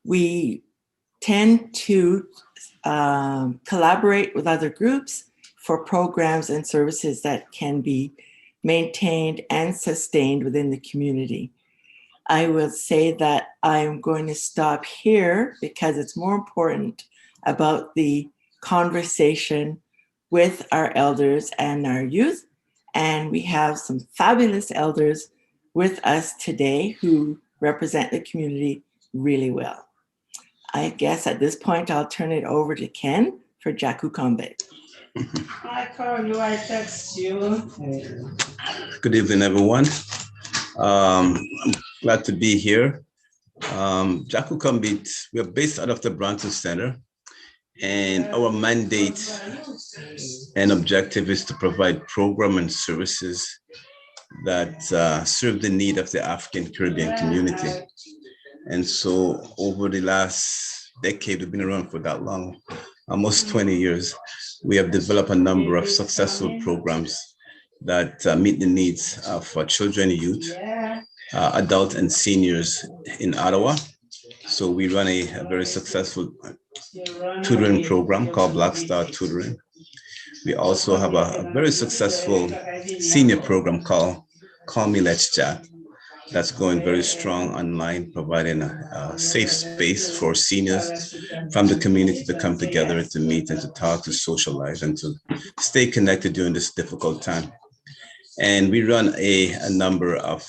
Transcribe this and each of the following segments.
We tend to collaborate with other groups for programs and services that can be maintained and sustained within the community. I will say that I'm going to stop here because it's more important about the conversation with our elders and our youth. And we have some fabulous elders with us today who represent the community really well. I guess at this point, I'll turn it over to Ken for Jaku Konbit. Hi, Carl, I text you. Good evening, everyone. I'm glad to be here. Jaku Konbit, we are based out of the Bronson Centre, and our mandate and objective is to provide program and services that serve the need of the African Caribbean community. And so over the last decade, we've been around for that long, almost 20 years, we have developed a number of successful programs that meet the needs of children, youth, adults, and seniors in Ottawa. So we run a very successful tutoring program called Black Star Tutoring. We also have a very successful senior program called Call Me Let's Chat. That's going very strong online, providing a safe space for seniors from the community to come together and to meet and to talk, to socialize, and to stay connected during this difficult time. And we run a number of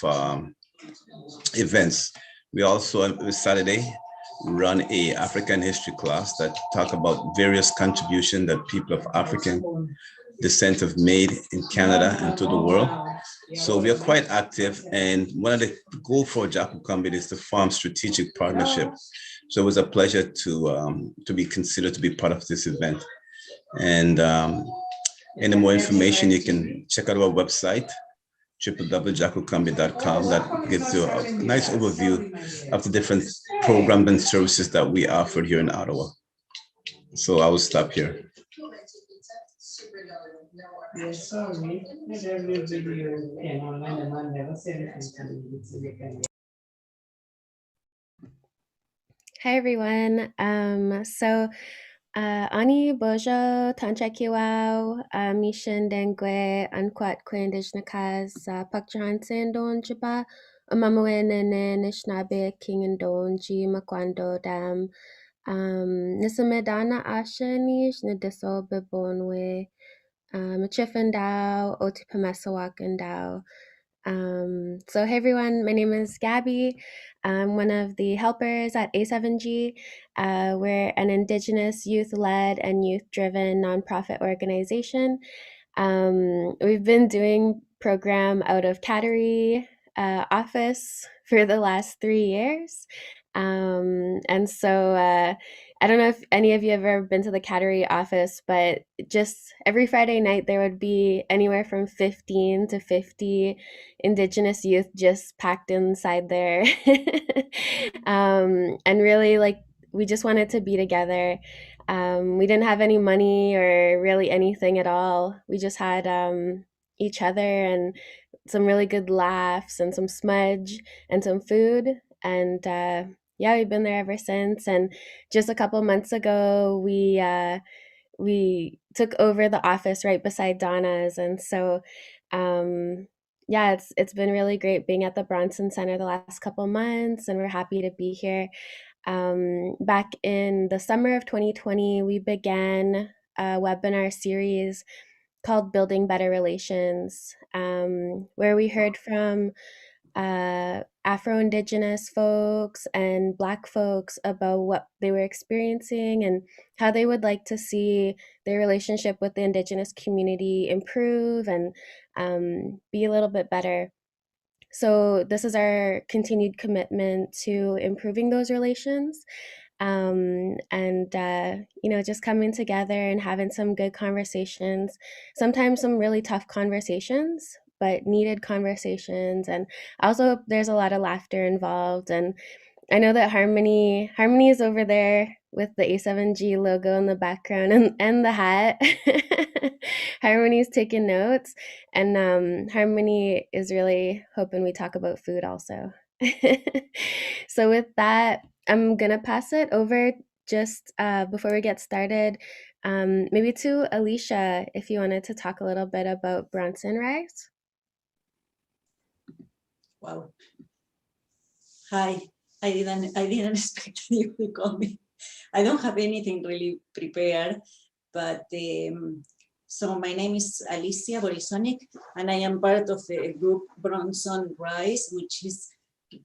events. We also, every Saturday, run a African history class that talk about various contributions that people of African descent have made in Canada and to the world. So we are quite active, and one of the goals for Jaku Konbit is to form strategic partnership. So it was a pleasure to be considered to be part of this event. And any more information, you can check out our website, www.jakukonbit.com. That gives you a nice overview of the different programs and services that we offer here in Ottawa. So I will stop here. Yes, sorry. Every video came online and I never said anything. Hi everyone. Ani Bojo Tanchakiwao, Mishan Dengwe, Unquat Indigenous, Pak Johnson Don Jiba, Amamuene Nishnabe King and Don G Makwando Dam, Nisamedana Ashanish Nidiso Bebonwe, Chifendao, Otipamesawakandao. So hey everyone, my name is Gabby. I'm one of the helpers at A7G. We're an Indigenous youth-led and youth-driven nonprofit organization. We've been doing program out of Kateri office for the last 3 years. And so I don't know if any of you have ever been to the Kateri office, but just every Friday night there would be anywhere from 15 to 50 Indigenous youth just packed inside there. And really, like, we just wanted to be together. We didn't have any money or really anything at all. We just had each other and some really good laughs and some smudge and some food. And yeah, we've been there ever since. And just a couple months ago, we took over the office right beside Donna's. And so yeah, it's been really great being at the Bronson Centre the last couple months, and we're happy to be here. Back in the summer of 2020, we began a webinar series called Building Better Relations, where we heard from Afro-Indigenous folks and Black folks about what they were experiencing and how they would like to see their relationship with the Indigenous community improve and be a little bit better. So this is our continued commitment to improving those relations, and just coming together and having some good conversations, sometimes some really tough conversations, but needed conversations. And also there's a lot of laughter involved. And I know that Harmony is over there with the A7G logo in the background and the hat. Harmony's taking notes, and Harmony is really hoping we talk about food also. So with that, I'm gonna pass it over just before we get started, maybe to Alicia, if you wanted to talk a little bit about Bronson Rise. Wow. Hi. I didn't expect you to call me. I don't have anything really prepared, but so my name is Alicia Borisonic, and I am part of the group Bronson Rise, which is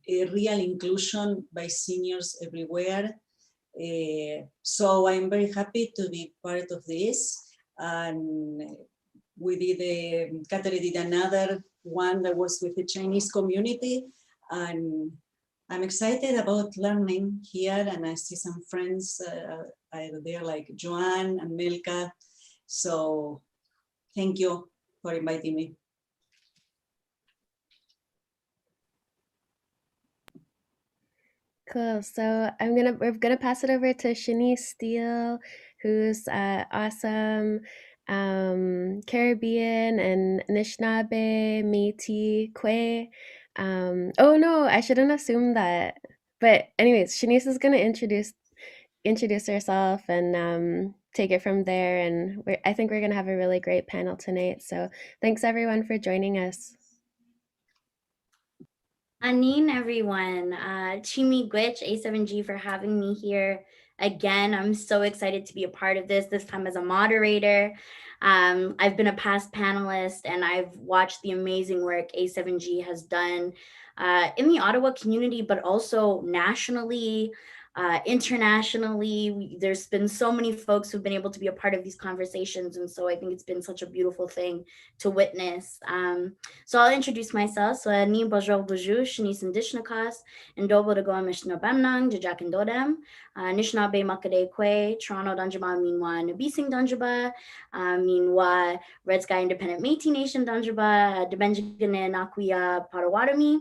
a real inclusion by seniors everywhere. So I'm very happy to be part of this. And we did, Kateri did another one that was with the Chinese community. And I'm excited about learning here, and I see some friends there like Joanne and Milka. So thank you for inviting me. Cool. So we're gonna pass it over to Shanese Steele, who's awesome, Caribbean and Anishinaabe, Métis, Kwe. Oh no, I shouldn't assume that. But anyways, Shanice is gonna introduce herself and take it from there. And I think we're gonna have a really great panel tonight. So thanks everyone for joining us. Anin, everyone. Chimi Gwich, A7G, for having me here again. I'm so excited to be a part of this time as a moderator. I've been a past panelist, and I've watched the amazing work A7G has done in the Ottawa community, but also nationally, internationally. There's been so many folks who've been able to be a part of these conversations, and so I think it's been such a beautiful thing to witness. So I'll introduce myself. So ni bonjour bonjour, Shanese Indigenous, and Dobo to go Mishna Bamnang, Jajak and Dodem, Nishnabe Makade Kwe, Toronto Dunjaba, Minwa Nabising Dunjaba, Minwa Red Sky Independent Métis Nation Dunjaba, Debenjigane Nakuya Potawatomi.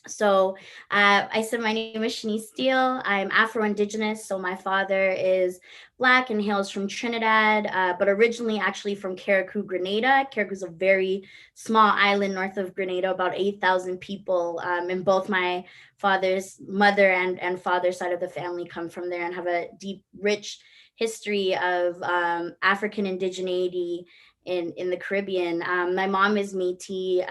So I said my name is Shanese Steele. I'm Afro-Indigenous, so my father is Black and hails from Trinidad, but originally actually from Carriacou, Grenada. Carriacou is a very small island north of Grenada, about 8,000 people, and both my father's mother and father's side of the family come from there and have a deep, rich history of African indigeneity in the Caribbean. My mom is Métis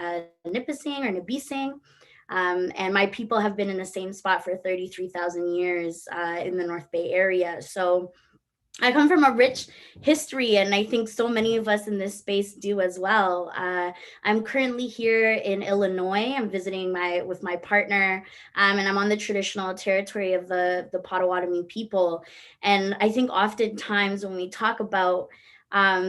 Nipissing or Nabising. And my people have been in the same spot for 33,000 years in the North Bay area. So I come from a rich history, and I think so many of us in this space do as well. I'm currently here in Illinois. I'm visiting with my partner, and I'm on the traditional territory of the Potawatomi people. And I think oftentimes when we talk about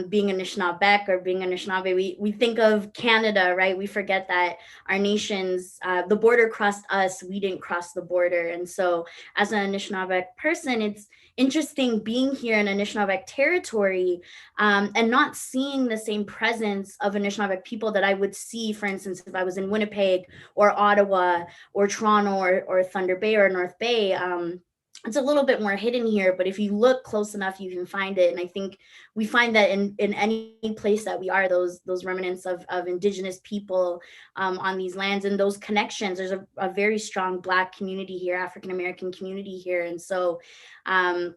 being Anishinaabe or being Anishinaabe, we think of Canada, right? We forget that our nations, the border crossed us, we didn't cross the border. And so as an Anishinaabe person, it's interesting being here in Anishinaabe territory and not seeing the same presence of Anishinaabe people that I would see, for instance, if I was in Winnipeg or Ottawa or Toronto or Thunder Bay or North Bay. It's a little bit more hidden here, but if you look close enough, you can find it. And I think we find that in any place that we are, those remnants of Indigenous people on these lands and those connections. There's a very strong Black community here, African-American community here. And so I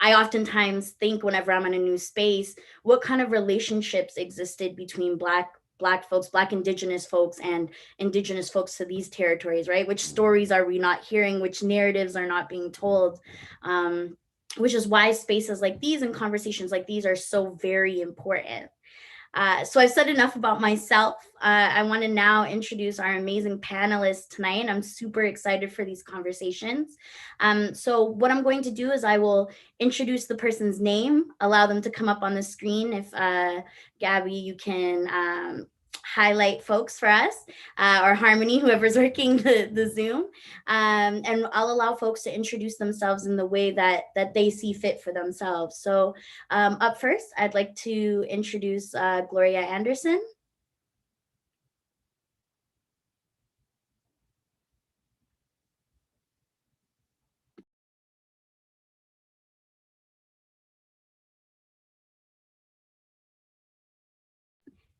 oftentimes think whenever I'm in a new space, what kind of relationships existed between Black folks, Black Indigenous folks, and Indigenous folks to these territories, right? Which stories are we not hearing? Which narratives are not being told? Which is why spaces like these and conversations like these are so very important. So I've said enough about myself. I want to now introduce our amazing panelists tonight. I'm super excited for these conversations. So what I'm going to do is I will introduce the person's name, allow them to come up on the screen. If Gabby, you can highlight folks for us, or Harmony, whoever's working the Zoom. And I'll allow folks to introduce themselves in the way that they see fit for themselves. So up first, I'd like to introduce Gloria Anderson.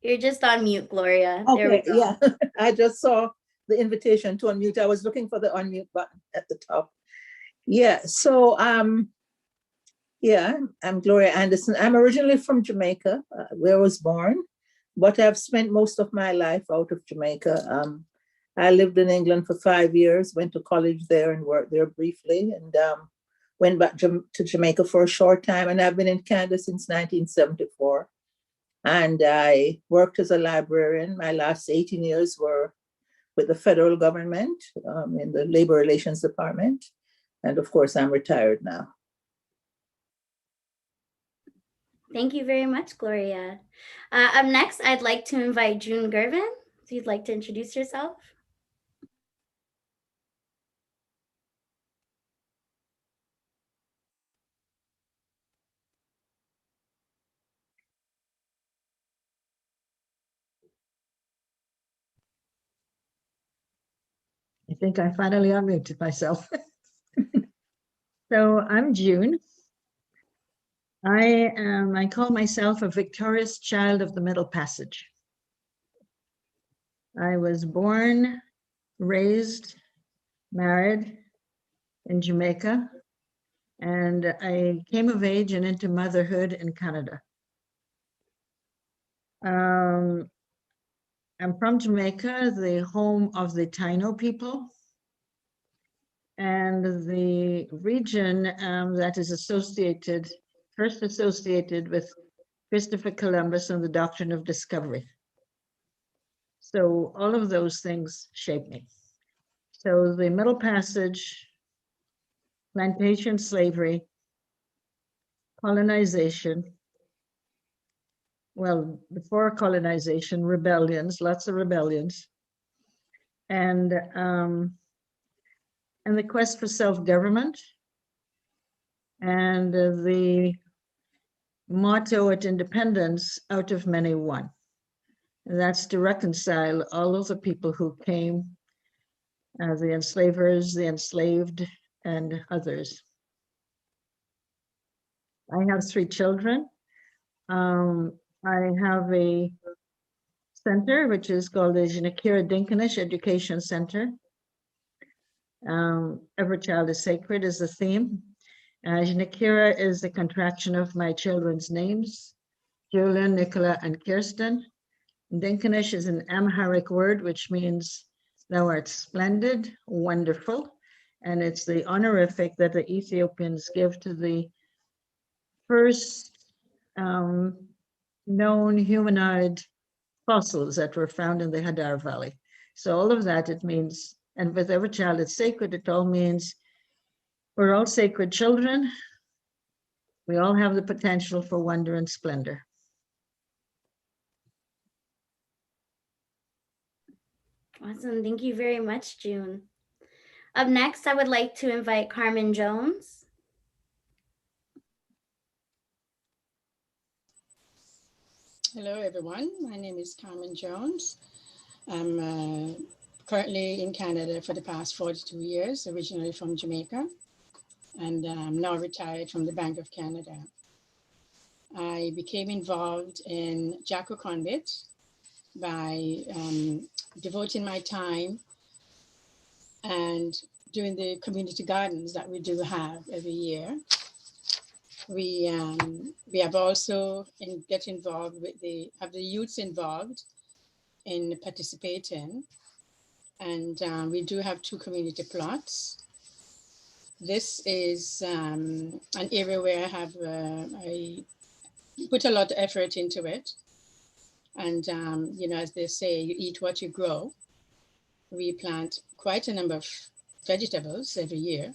You're just on mute, Gloria. Okay, there we go. yeah, I just saw the invitation to unmute. I was looking for the unmute button at the top. Yeah, so yeah, I'm Gloria Anderson. I'm originally from Jamaica, where I was born, but I've spent most of my life out of Jamaica. I lived in England for 5 years, went to college there and worked there briefly, and went back to Jamaica for a short time. And I've been in Canada since 1974. And I worked as a librarian. My last 18 years were with the federal government in the Labor Relations Department. And of course, I'm retired now. Thank you very much, Gloria. Up next, I'd like to invite June Gervin. If you'd like to introduce yourself. I think I finally unmuted myself. So I'm June. I call myself a victorious child of the Middle Passage. I was born, raised, married in Jamaica, and I came of age and into motherhood in Canada. I'm from Jamaica, the home of the Taino people, and the region that is first associated with Christopher Columbus and the doctrine of discovery. So all of those things shape me. So the Middle Passage, plantation slavery, colonization, well, before colonization, rebellions, lots of rebellions, and the quest for self-government, and the motto at independence, out of many one. And that's to reconcile all of the people who came, the enslavers, the enslaved, and others. I have 3 children. I have a center, which is called the Dinkinesh Education Center. Every child is sacred is the theme. Jinakira is the contraction of my children's names, Julian, Nicola, and Kirsten. Dinkinesh is an Amharic word, which means thou art splendid, wonderful. And it's the honorific that the Ethiopians give to the first known humanoid fossils that were found in the Hadar Valley. So all of that, it means, and with every child it's sacred, it all means we're all sacred children. We all have the potential for wonder and splendor. Awesome. Thank you very much, June. Up next, I would like to invite Carmen Jones. Hello, everyone. My name is Carmen Jones. I'm currently in Canada for the past 42 years, originally from Jamaica, and I'm now retired from the Bank of Canada. I became involved in Jaku Konbit by devoting my time and doing the community gardens that we do have every year. We have also get involved with have the youths involved in participating, and we do have 2 community plots. This is an area where I put a lot of effort into it, and you know, as they say, you eat what you grow. We plant quite a number of vegetables every year.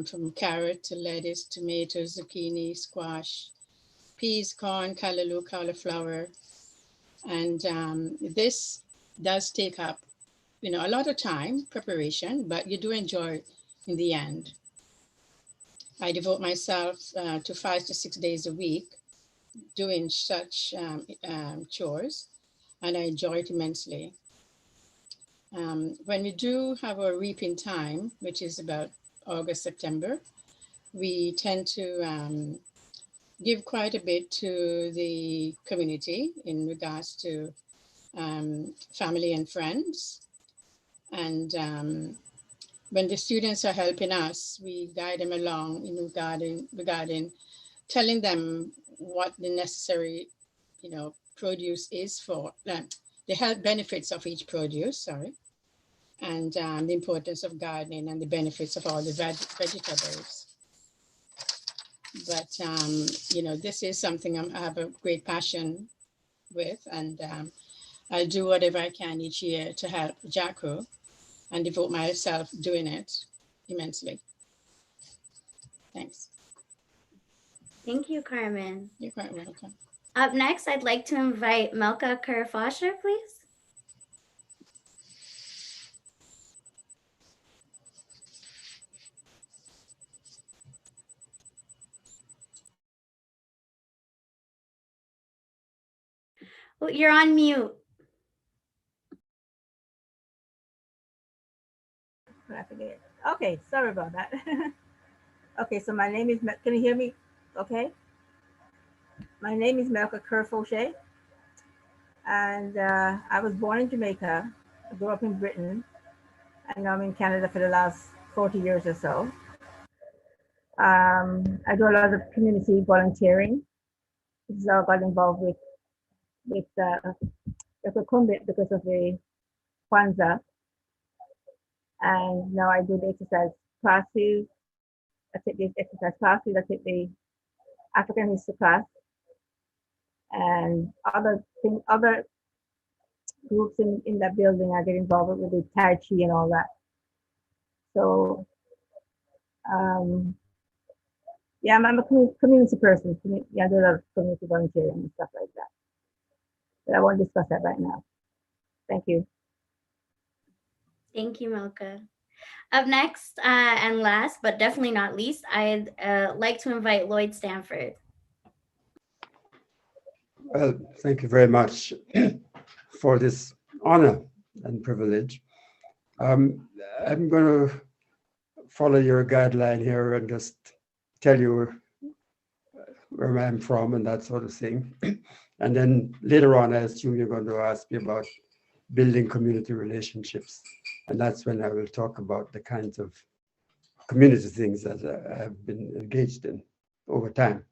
From carrot to lettuce, tomatoes, zucchini, squash, peas, corn, callaloo, cauliflower. And this does take up, you know, a lot of time, preparation, but you do enjoy it in the end. I devote myself to 5 to 6 days a week doing such chores, and I enjoy it immensely. When we do have a reaping time, which is about August, September, we tend to give quite a bit to the community in regards to family and friends. And when the students are helping us, we guide them along in regarding telling them what the necessary, produce is for the health benefits of each produce, sorry, and the importance of gardening and the benefits of all the vegetables. But, this is something I have a great passion with, and I'll do whatever I can each year to help Jaku and devote myself doing it immensely. Thanks. Thank you, Carmen. You're quite welcome. Up next, I'd like to invite Melka Kerfasher, please. Oh, you're on mute. I forget. Okay, sorry about that. Okay, so my name is, can you hear me? Okay. My name is Melka Kerfasher, and I was born in Jamaica. I grew up in Britain, and I'm in Canada for the last 40 years or so. I do a lot of community volunteering. This is how I got involved with Jaku Konbit because of the Kwanzaa. And now I do the exercise classes. I take the exercise classes. I take the African history class, and other groups in that building. I get involved with the Tai Chi and all that. So, yeah, I'm a community person. Yeah, I do a lot of community volunteering and stuff like that. But I won't discuss that right now. Thank you. Thank you, Melka. Up next, and last, but definitely not least, I'd like to invite Lloyd Stanford. Well, thank you very much for this honor and privilege. I'm going to follow your guideline here and just tell you where I'm from and that sort of thing. And then later on, I assume you're going to ask me about building community relationships. And that's when I will talk about the kinds of community things that I have been engaged in over time.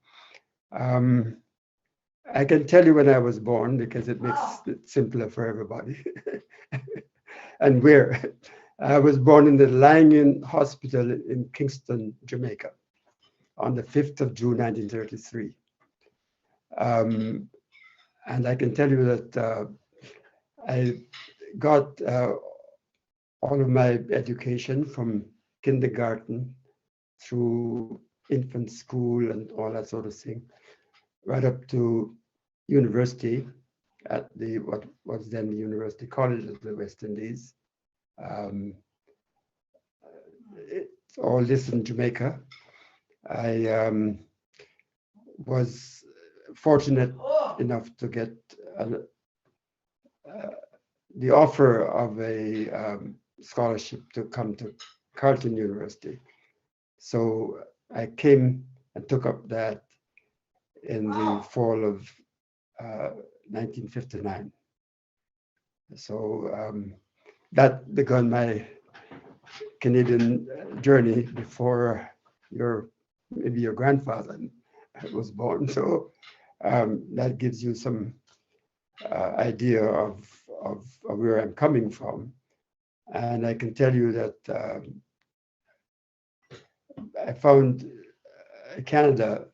I can tell you when I was born because it makes it simpler for everybody. And where. I was born in the Lying-in Hospital in Kingston, Jamaica on the 5th of June, 1933. And I can tell you that I got all of my education from kindergarten through infant school and all that sort of thing, right up to university at the what was then the University College of the West Indies. It's all this in Jamaica. I was fortunate enough to get the offer of a scholarship to come to Carleton University. So I came and took up that in the fall of 1959. So that began my Canadian journey before maybe your grandfather was born. So that gives you some idea of where I'm coming from. And I can tell you that I found Canada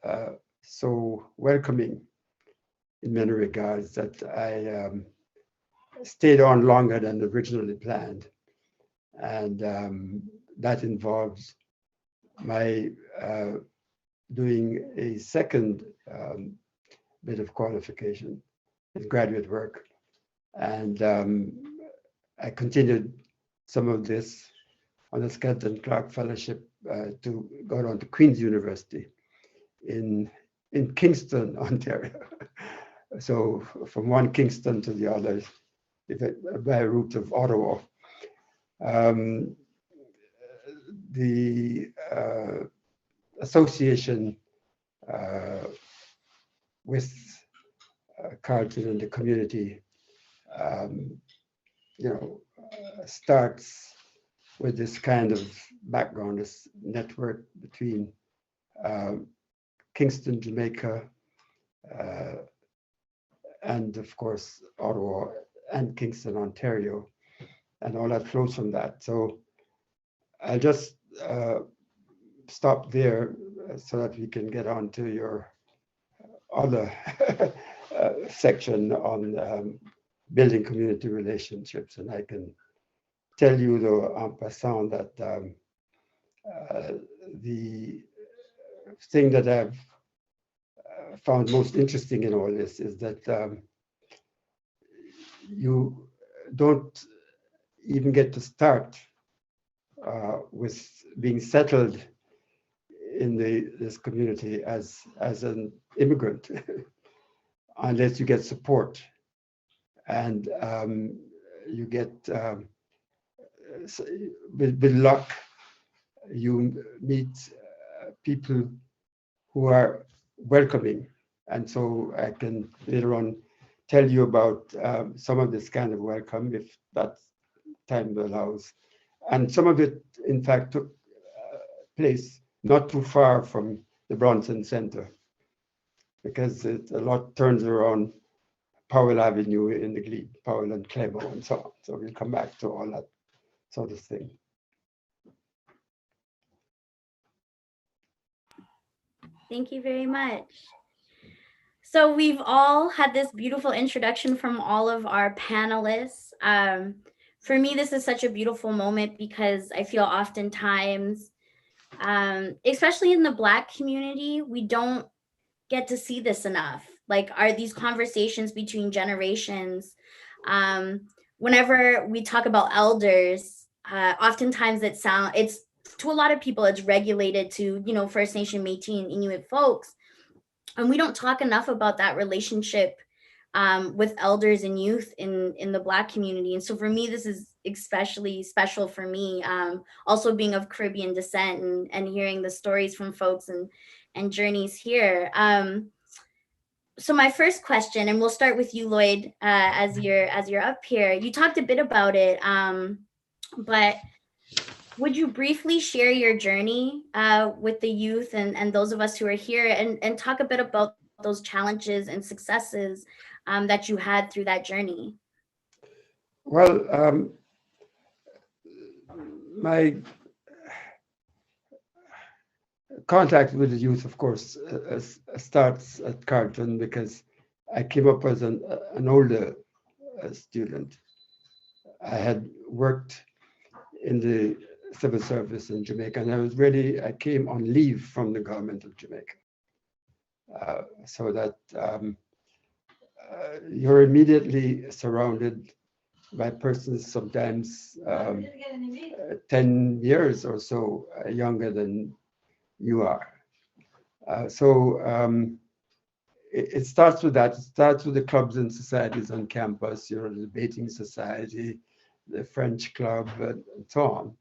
so welcoming in many regards that I stayed on longer than originally planned. And that involves my doing a second bit of qualification in graduate work. And I continued some of this on a Skelton Clark Fellowship to go on to Queen's University in Kingston, Ontario. So from one Kingston to the other, by route of Ottawa. The association with Carleton and the community, starts with this kind of background, this network between Kingston, Jamaica, and of course Ottawa and Kingston, Ontario, and all that flows from that. So I'll just stop there so that we can get on to your other section on building community relationships. And I can tell you, though, en passant, that the thing that I've found most interesting in all this is that you don't even get to start with being settled in this community as an immigrant unless you get support, and you get with luck you meet people who are welcoming. And so I can later on tell you about some of this kind of welcome, if that time allows. And some of it, in fact, took place not too far from the Bronson Centre, because a lot turns around Powell Avenue in the Glebe, Powell and Clemo and so on. So we'll come back to all that sort of thing. Thank you very much. So we've all had this beautiful introduction from all of our panelists. For me, this is such a beautiful moment because I feel oftentimes, especially in the Black community, we don't get to see this enough. Like, are these conversations between generations? Whenever we talk about elders, oftentimes it's to a lot of people, it's regulated to, you know, First Nation, Métis, and Inuit folks. And we don't talk enough about that relationship with elders and youth in the Black community. And so for me, this is especially special for me, also being of Caribbean descent and hearing the stories from folks and journeys here. So my first question, and we'll start with you, Lloyd, as you're up here. You talked a bit about it, but would you briefly share your journey with the youth and those of us who are here, and talk a bit about those challenges and successes that you had through that journey? Well, my contact with the youth, of course, starts at Carleton, because I came up as an older student. I had worked in the civil service in Jamaica, and I came on leave from the government of Jamaica. So that you're immediately surrounded by persons sometimes 10 years or so younger than you are. It starts with that. It starts with the clubs and societies on campus, you know, the debating society, the French club, and so on.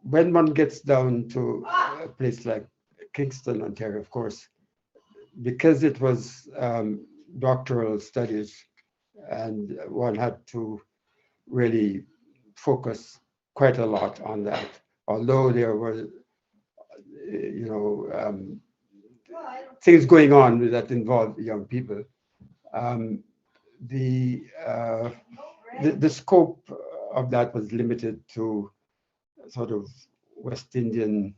When one gets down to a place like Kingston, Ontario, of course, because it was doctoral studies, and one had to really focus quite a lot on that. Although there were, you know, things going on that involved young people, the scope of that was limited to sort of West Indian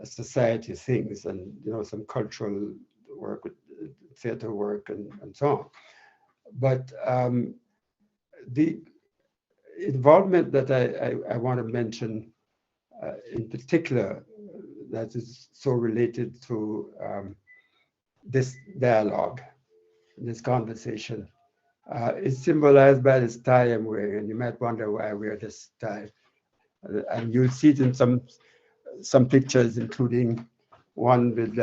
society things, and, you know, some cultural work, theater work, and so on. But the involvement that I want to mention in particular, that is so related to this dialogue, this conversation, is symbolized by this tie I'm wearing. And you might wonder why I wear this tie. And you'll see it in some pictures, including one with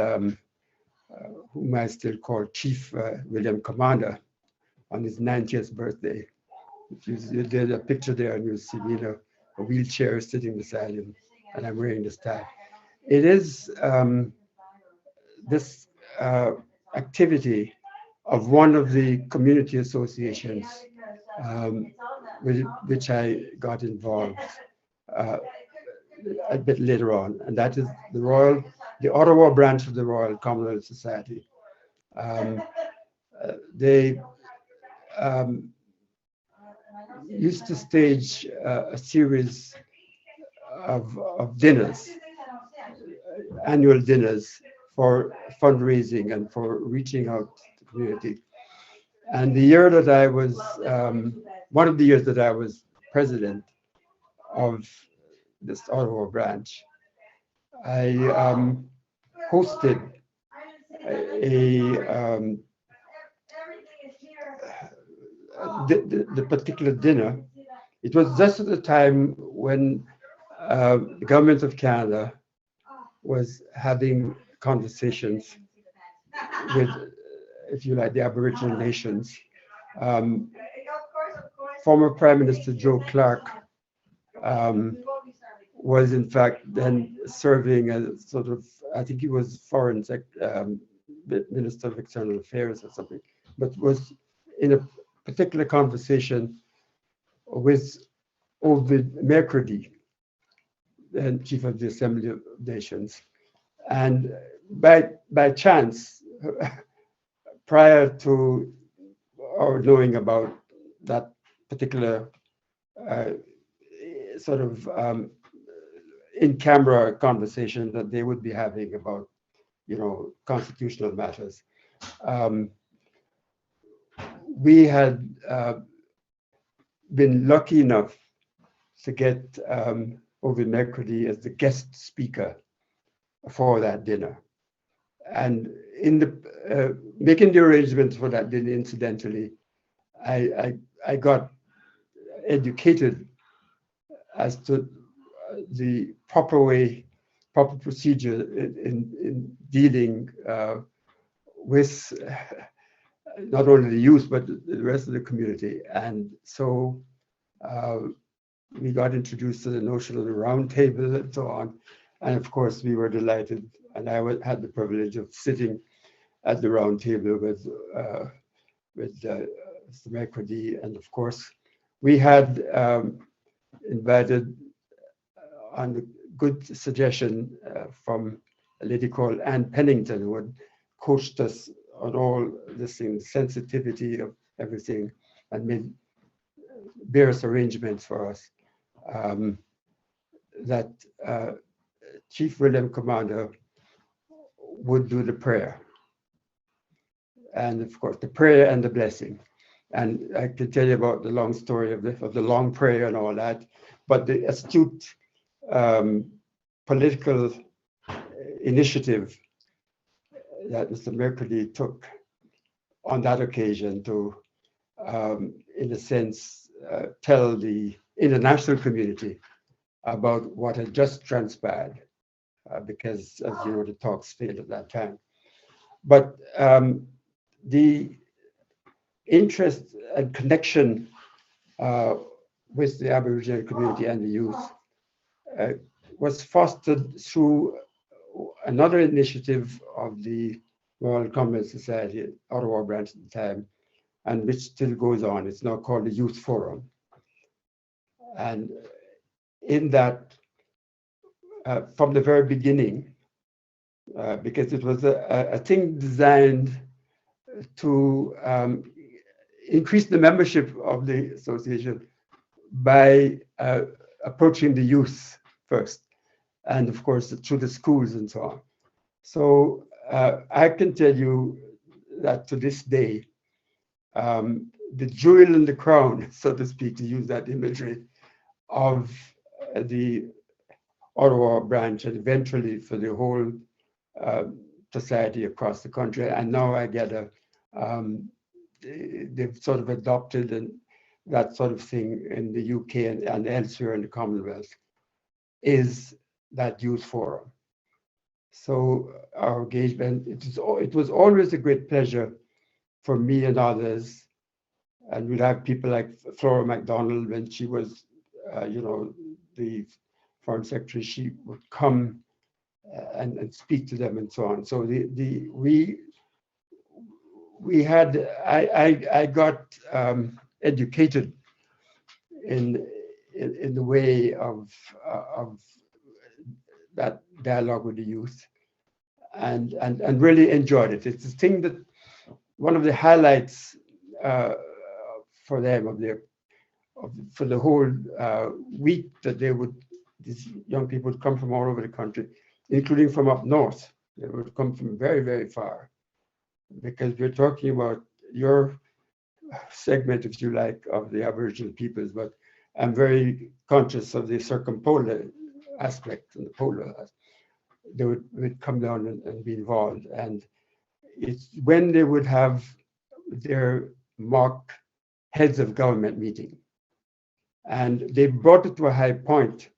whom I still call Chief William Commander on his 90th birthday. There's a picture there, and you'll see me in a wheelchair sitting beside him, and I'm wearing this tie. It is this activity of one of the community associations with which I got involved a bit later on, and that is the Ottawa branch of the Royal Commonwealth Society. They used to stage a series of dinners, annual dinners for fundraising and for reaching out to the community. And the year that I was, one of the years that I was president of this Ottawa branch, I hosted the particular dinner. It was just at the time when the government of Canada was having conversations with, if you like, the Aboriginal nations. Former Prime Minister Joe Clark was in fact then serving as sort of, I think he was foreign Minister of External Affairs or something, but was in a particular conversation with Ovid Mercredi, the Chief of the Assembly of Nations. And by chance, prior to our knowing about that particular sort of in-camera conversation that they would be having about, you know, constitutional matters, we had been lucky enough to get Ovid Mercredi as the guest speaker for that dinner. And in the making the arrangements for that dinner, incidentally, I got educated as to the proper procedure in dealing with not only the youth, but the rest of the community. And so we got introduced to the notion of the round table and so on. And of course, we were delighted. And I had the privilege of sitting at the round table with Mr. Mercredi. And of course, we had invited, on the good suggestion from a lady called Anne Pennington, who had coached us on all this thing, sensitivity of everything, and made various arrangements for us, that Chief William Commander would do the prayer. And of course, the prayer and the blessing. And I can tell you about the long story of the long prayer and all that, but the astute political initiative that Mr. Mercredi took on that occasion to, in a sense, tell the international community about what had just transpired, because, as you know, the talks failed at that time. But the interest and connection with the Aboriginal community and the youth was fostered through another initiative of the Royal Commonwealth Society, Ottawa branch at the time, and which still goes on. It's now called the Youth Forum. And in that, from the very beginning, because it was a thing designed to increase the membership of the association by approaching the youth first, and of course through the schools and so on. So I can tell you that to this day, the jewel in the crown, so to speak, to use that imagery, of the Ottawa branch, and eventually for the whole society across the country. And now I get they've sort of adopted and that sort of thing in the UK and elsewhere in the Commonwealth, is that youth forum. So our engagement, it was always a great pleasure for me and others. And we'd have people like Flora MacDonald, when she was, the Foreign Secretary, she would come and speak to them and so on. So we we had, I got educated in the way of that dialogue with the youth, and really enjoyed it. It's a thing that one of the highlights for them for the whole week that these young people would come from all over the country, including from up north. They would come from very, very far, because we're talking about your segment, if you like, of the Aboriginal peoples, but I'm very conscious of the circumpolar aspect and the polar aspect. They would come down and be involved. And it's when they would have their mock heads of government meeting. And they brought it to a high point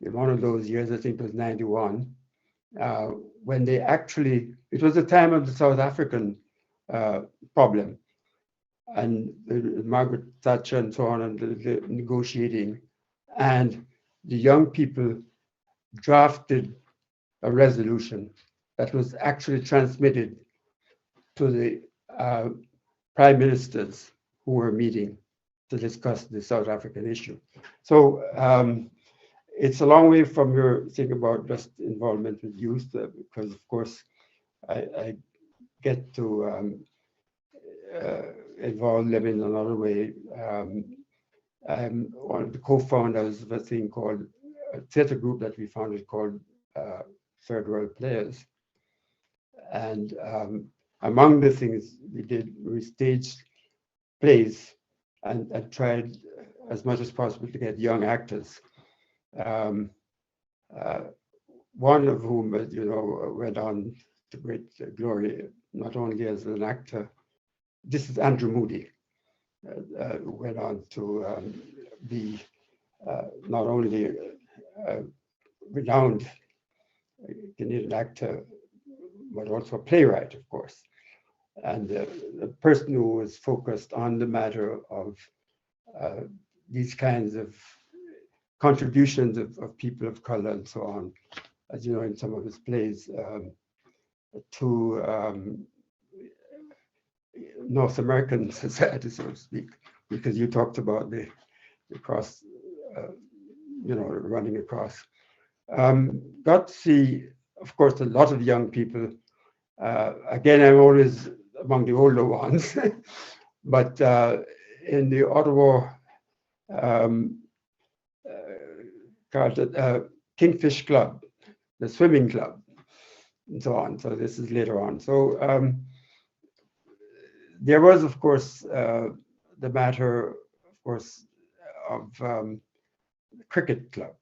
in one of those years, I think it was 91, when they actually, it was the time of the South African problem, and Margaret Thatcher and so on, and the negotiating. And the young people drafted a resolution that was actually transmitted to the prime ministers who were meeting to discuss the South African issue. So it's a long way from your thing about just involvement with youth, because of course I get to involve them in another way. I'm one of the co-founders of a thing called a theatre group that we founded called Third World Players. And among the things we did, we staged plays and tried as much as possible to get young actors. One of whom, you know, went on to great glory, not only as an actor. This is Andrew Moody, who went on to be not only a renowned Canadian actor, but also a playwright, of course, and a person who was focused on the matter of these kinds of contributions of people of color and so on, as you know, in some of his plays, to North American society, so to speak, because you talked about the cross, you know, running across. Got to see, of course, a lot of young people. Again, I'm always among the older ones, but in the Ottawa Kingfish Club, the swimming club, and so on. So this is later on. So there was, of course, the matter, of course, of cricket club.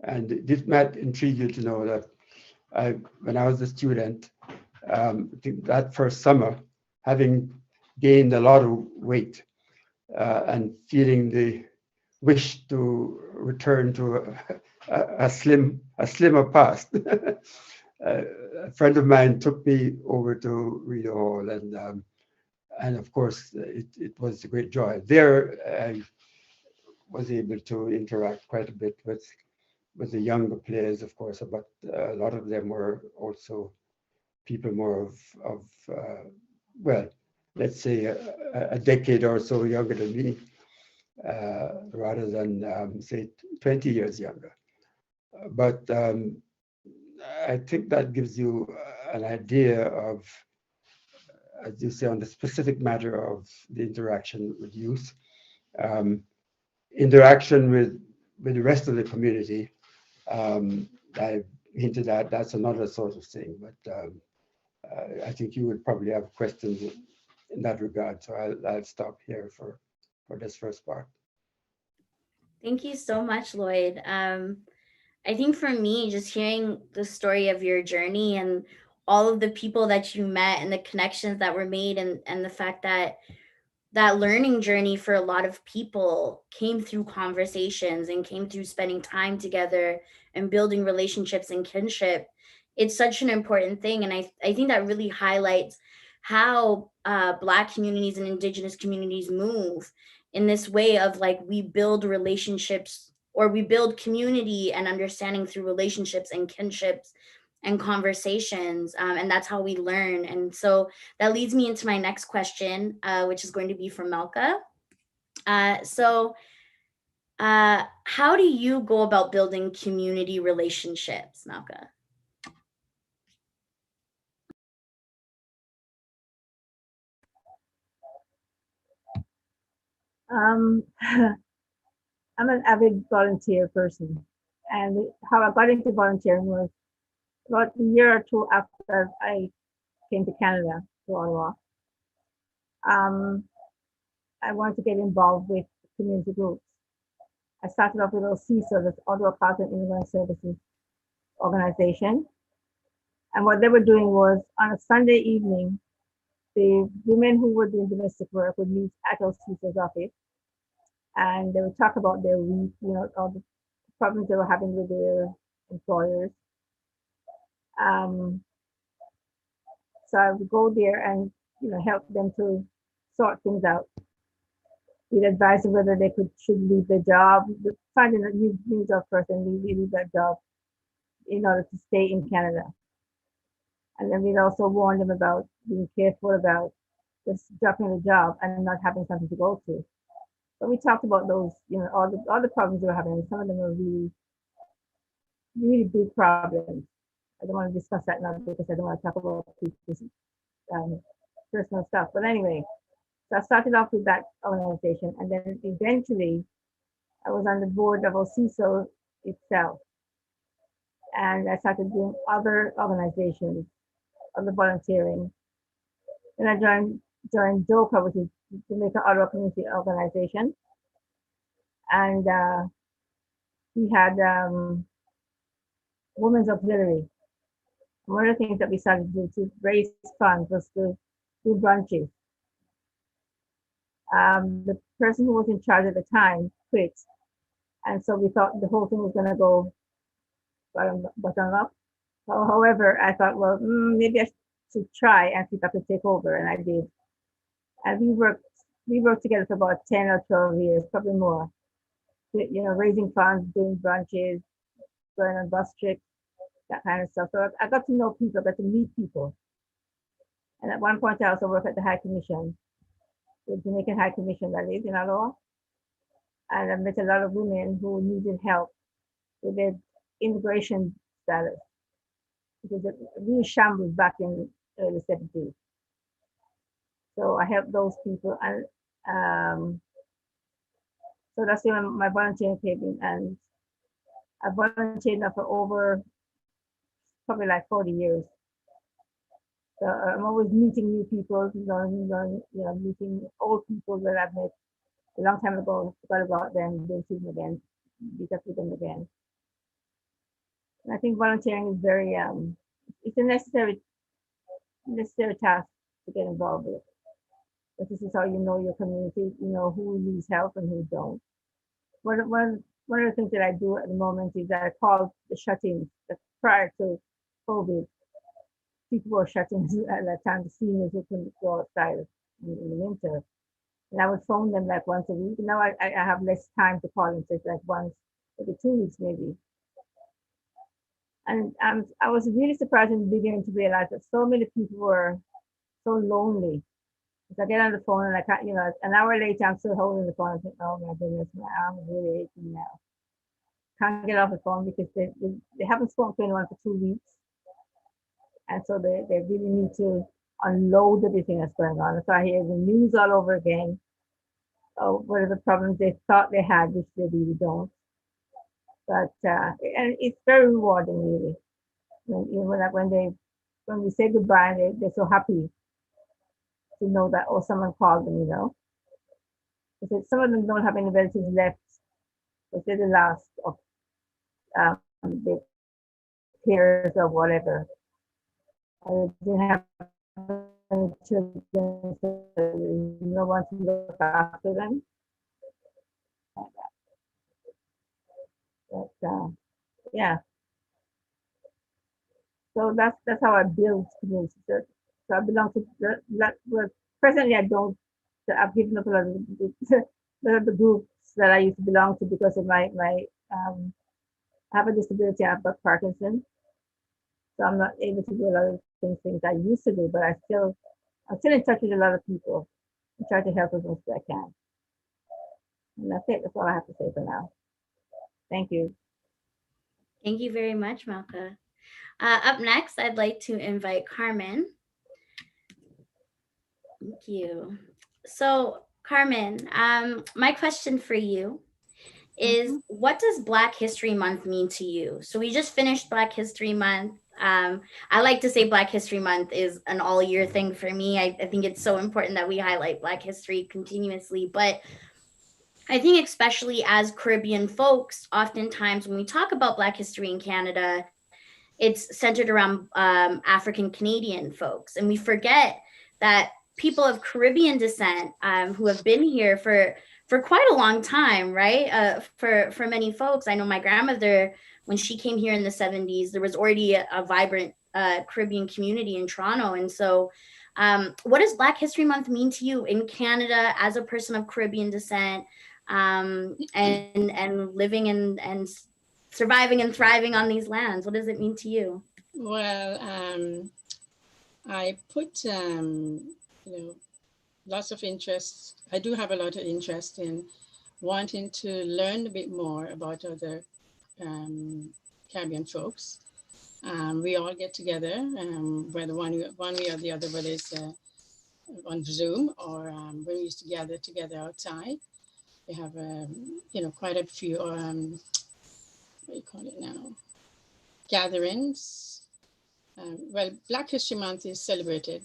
And this might intrigue you to know that when I was a student, I think that first summer, having gained a lot of weight and feeling the wish to return to a slimmer past, a friend of mine took me over to Rideau Hall, and of course it was a great joy. There I was able to interact quite a bit with the younger players, of course, but a lot of them were also people more of well, let's say a decade or so younger than me, rather than say 20 years younger. But I think that gives you an idea of, as you say, on the specific matter of the interaction with youth, interaction with the rest of the community. I hinted at that's another sort of thing, but I think you would probably have questions in that regard. So I'll stop here for this first part. Thank you so much, Lloyd. I think for me, just hearing the story of your journey and all of the people that you met and the connections that were made, and the fact that that learning journey for a lot of people came through conversations and came through spending time together and building relationships and kinship. It's such an important thing. And I think that really highlights how Black communities and Indigenous communities move in this way of, like, we build relationships, or we build community and understanding through relationships and kinships. and conversations, and that's how we learn. And so that leads me into my next question, which is going to be from Melka. How do you go about building community relationships, Melka? I'm an avid volunteer person, and how I got into volunteering was about a year or two after I came to Canada, to Ottawa. I wanted to get involved with community groups. I started off with OCSO, that's Ottawa Culture and Immigrant Services organization. And what they were doing was on a Sunday evening, the women who were doing domestic work would meet at OCSO's office, and they would talk about their week, all the problems they were having with their employers. So I would go there and help them to sort things out. We'd advise them whether they should leave their job, finding a new job first, and leave that job in order to stay in Canada. And then we'd also warn them about being careful about just dropping the job and not having something to go to. But we talked about those, all the problems they were having. Some of them were really, really big problems. I don't want to discuss that now because I don't want to talk about people's personal stuff. But anyway, so I started off with that organization, and then eventually I was on the board of OCSO itself. And I started doing other organizations, other volunteering. Then I joined JOCA, which is the Jamaica Ottawa Community Organization. And we had Women's Auxiliary. One of the things that we started to do to raise funds was to do brunches. The person who was in charge at the time quit. And so we thought the whole thing was going to go bottom up. However, I thought, well, maybe I should try and see if I could take over, and I did. And we worked together for about 10 or 12 years, probably more. Raising funds, doing brunches, going on bus trips, that kind of stuff. So I got to know people, got to meet people. And at one point, I also worked at the High Commission, the Jamaican High Commission that lives in Ottawa. And I met a lot of women who needed help with their immigration status, because it really shambles back in the early 70s. So I helped those people, and so that's when my volunteering came in, and I volunteered now for over probably like 40 years. So I'm always meeting new people, meeting old people that I've met a long time ago, forgot about them, don't see them again, meet up with them again. And I think volunteering is very, it's a necessary task to get involved with. But this is how you know your community, who needs help and who don't. One of the things that I do at the moment is that I call the shut-ins. Prior to COVID, people were shut-ins at that time, the seniors who couldn't go outside in the winter. And I would phone them like once a week. Now I have less time to call them, so it's like once every 2 weeks maybe. And I was really surprised in the beginning to realize that so many people were so lonely. Because I get on the phone and I can't, an hour later I'm still holding the phone and think, oh my goodness, my arm is really aching now. Can't get off the phone because they haven't spoken to anyone for 2 weeks. And so they really need to unload everything that's going on. So I hear the news all over again. What are the problems they thought they had, which they really don't. But and it's very rewarding, really. When we say goodbye, they're so happy to know that someone called them, Because some of them don't have any relatives left, but they're the last of their peers or whatever. They didn't have any children, so no one to look after them. But yeah. So that's how I build community. So I belong to well, presently I don't. So I've given up a lot of the groups that I used to belong to because of my I have a disability. I've got Parkinson's. So I'm not able to do a lot of things I used to do, but I'm still in touch with a lot of people and try to help as much as I can. And that's it. That's all I have to say for now. Thank you. Thank you very much, Malka. Up next, I'd like to invite Carmen. Thank you. So, Carmen, my question for you is, what does Black History Month mean to you? So we just finished Black History Month. I like to say Black History Month is an all-year thing for me. I think it's so important that we highlight Black history continuously. But I think especially as Caribbean folks, oftentimes when we talk about Black history in Canada, it's centered around African Canadian folks. And we forget that people of Caribbean descent who have been here for quite a long time, right? For many folks, I know my grandmother, when she came here in the 70s, there was already a vibrant Caribbean community in Toronto. And so what does Black History Month mean to you in Canada as a person of Caribbean descent and living and surviving and thriving on these lands? What does it mean to you? Well, I put, lots of interest. I do have a lot of interest in wanting to learn a bit more about other Caribbean folks. We all get together, whether one way or the other, whether it's on Zoom or when we used to gather together outside. We have, quite a few, what do you call it now? Gatherings. Well, Black History Month is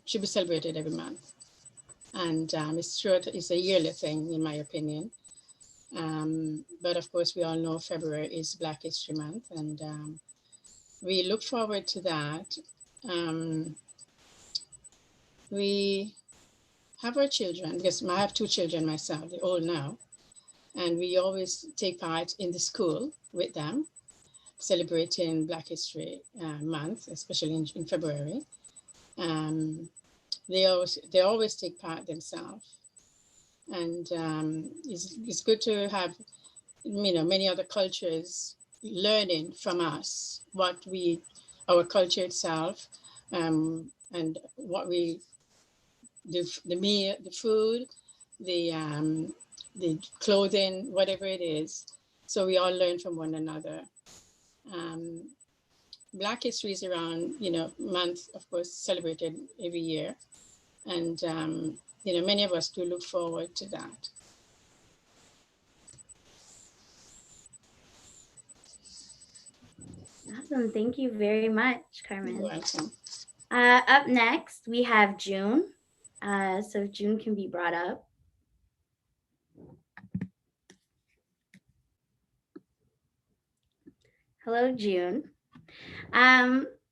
should be celebrated every month. And it's a yearly thing, in my opinion. But of course, we all know February is Black History Month, and we look forward to that. We have our children, because I have 2 children myself, they're old now, and we always take part in the school with them, celebrating Black History Month, especially in February. They always take part themselves, and it's good to have many other cultures learning from us our culture itself, and what we the food, the clothing, whatever it is. So we all learn from one another. Black history is around, month, of course, celebrated every year. And, many of us do look forward to that. Awesome. Thank you very much, Carmen. You're welcome. Up next, we have June. So if June can be brought up. Hello, June.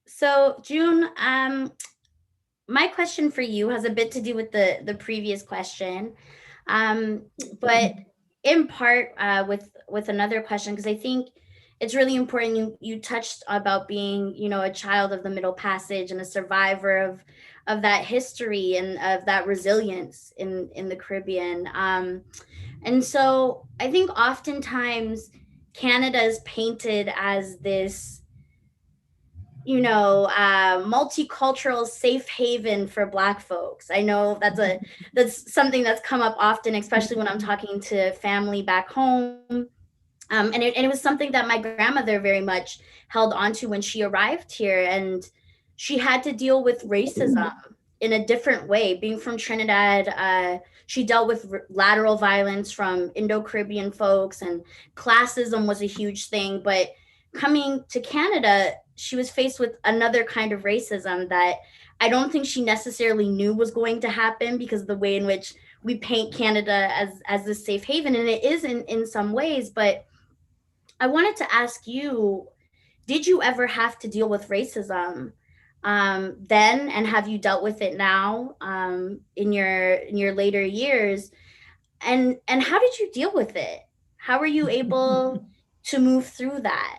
So June, my question for you has a bit to do with the previous question, but in part with another question, because I think it's really important. You touched about being, a child of the Middle Passage and a survivor of that history and of that resilience in the Caribbean. And so I think oftentimes Canada is painted as this, multicultural safe haven for Black folks. I know that's something that's come up often, especially when I'm talking to family back home. And it was something that my grandmother very much held onto when she arrived here, and she had to deal with racism in a different way. Being from Trinidad, she dealt with lateral violence from Indo-Caribbean folks, and classism was a huge thing. But coming to Canada, she was faced with another kind of racism that I don't think she necessarily knew was going to happen, because of the way in which we paint Canada as this safe haven, and it is in some ways. But I wanted to ask you, did you ever have to deal with racism then, and have you dealt with it now in your later years? And how did you deal with it? How were you able to move through that?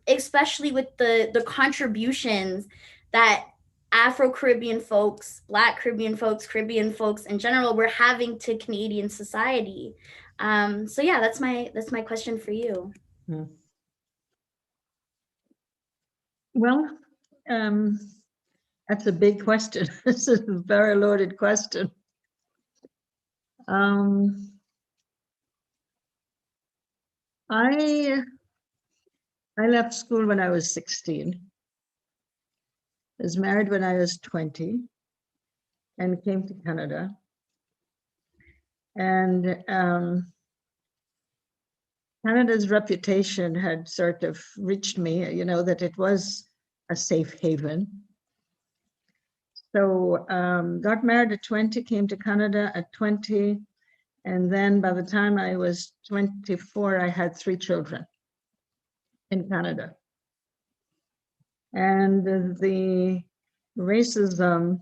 Especially with the contributions that Afro-Caribbean folks, Black Caribbean folks in general were having to Canadian society. So yeah, that's my question for you. Well, That's a big question. This is a very loaded question. I left school when I was 16. I was married when I was 20 and came to Canada. And Canada's reputation had sort of reached me, you know, that it was a safe haven. So got married at 20, came to Canada at 20. And then by the time I was 24, I had 3 children in Canada. And the racism,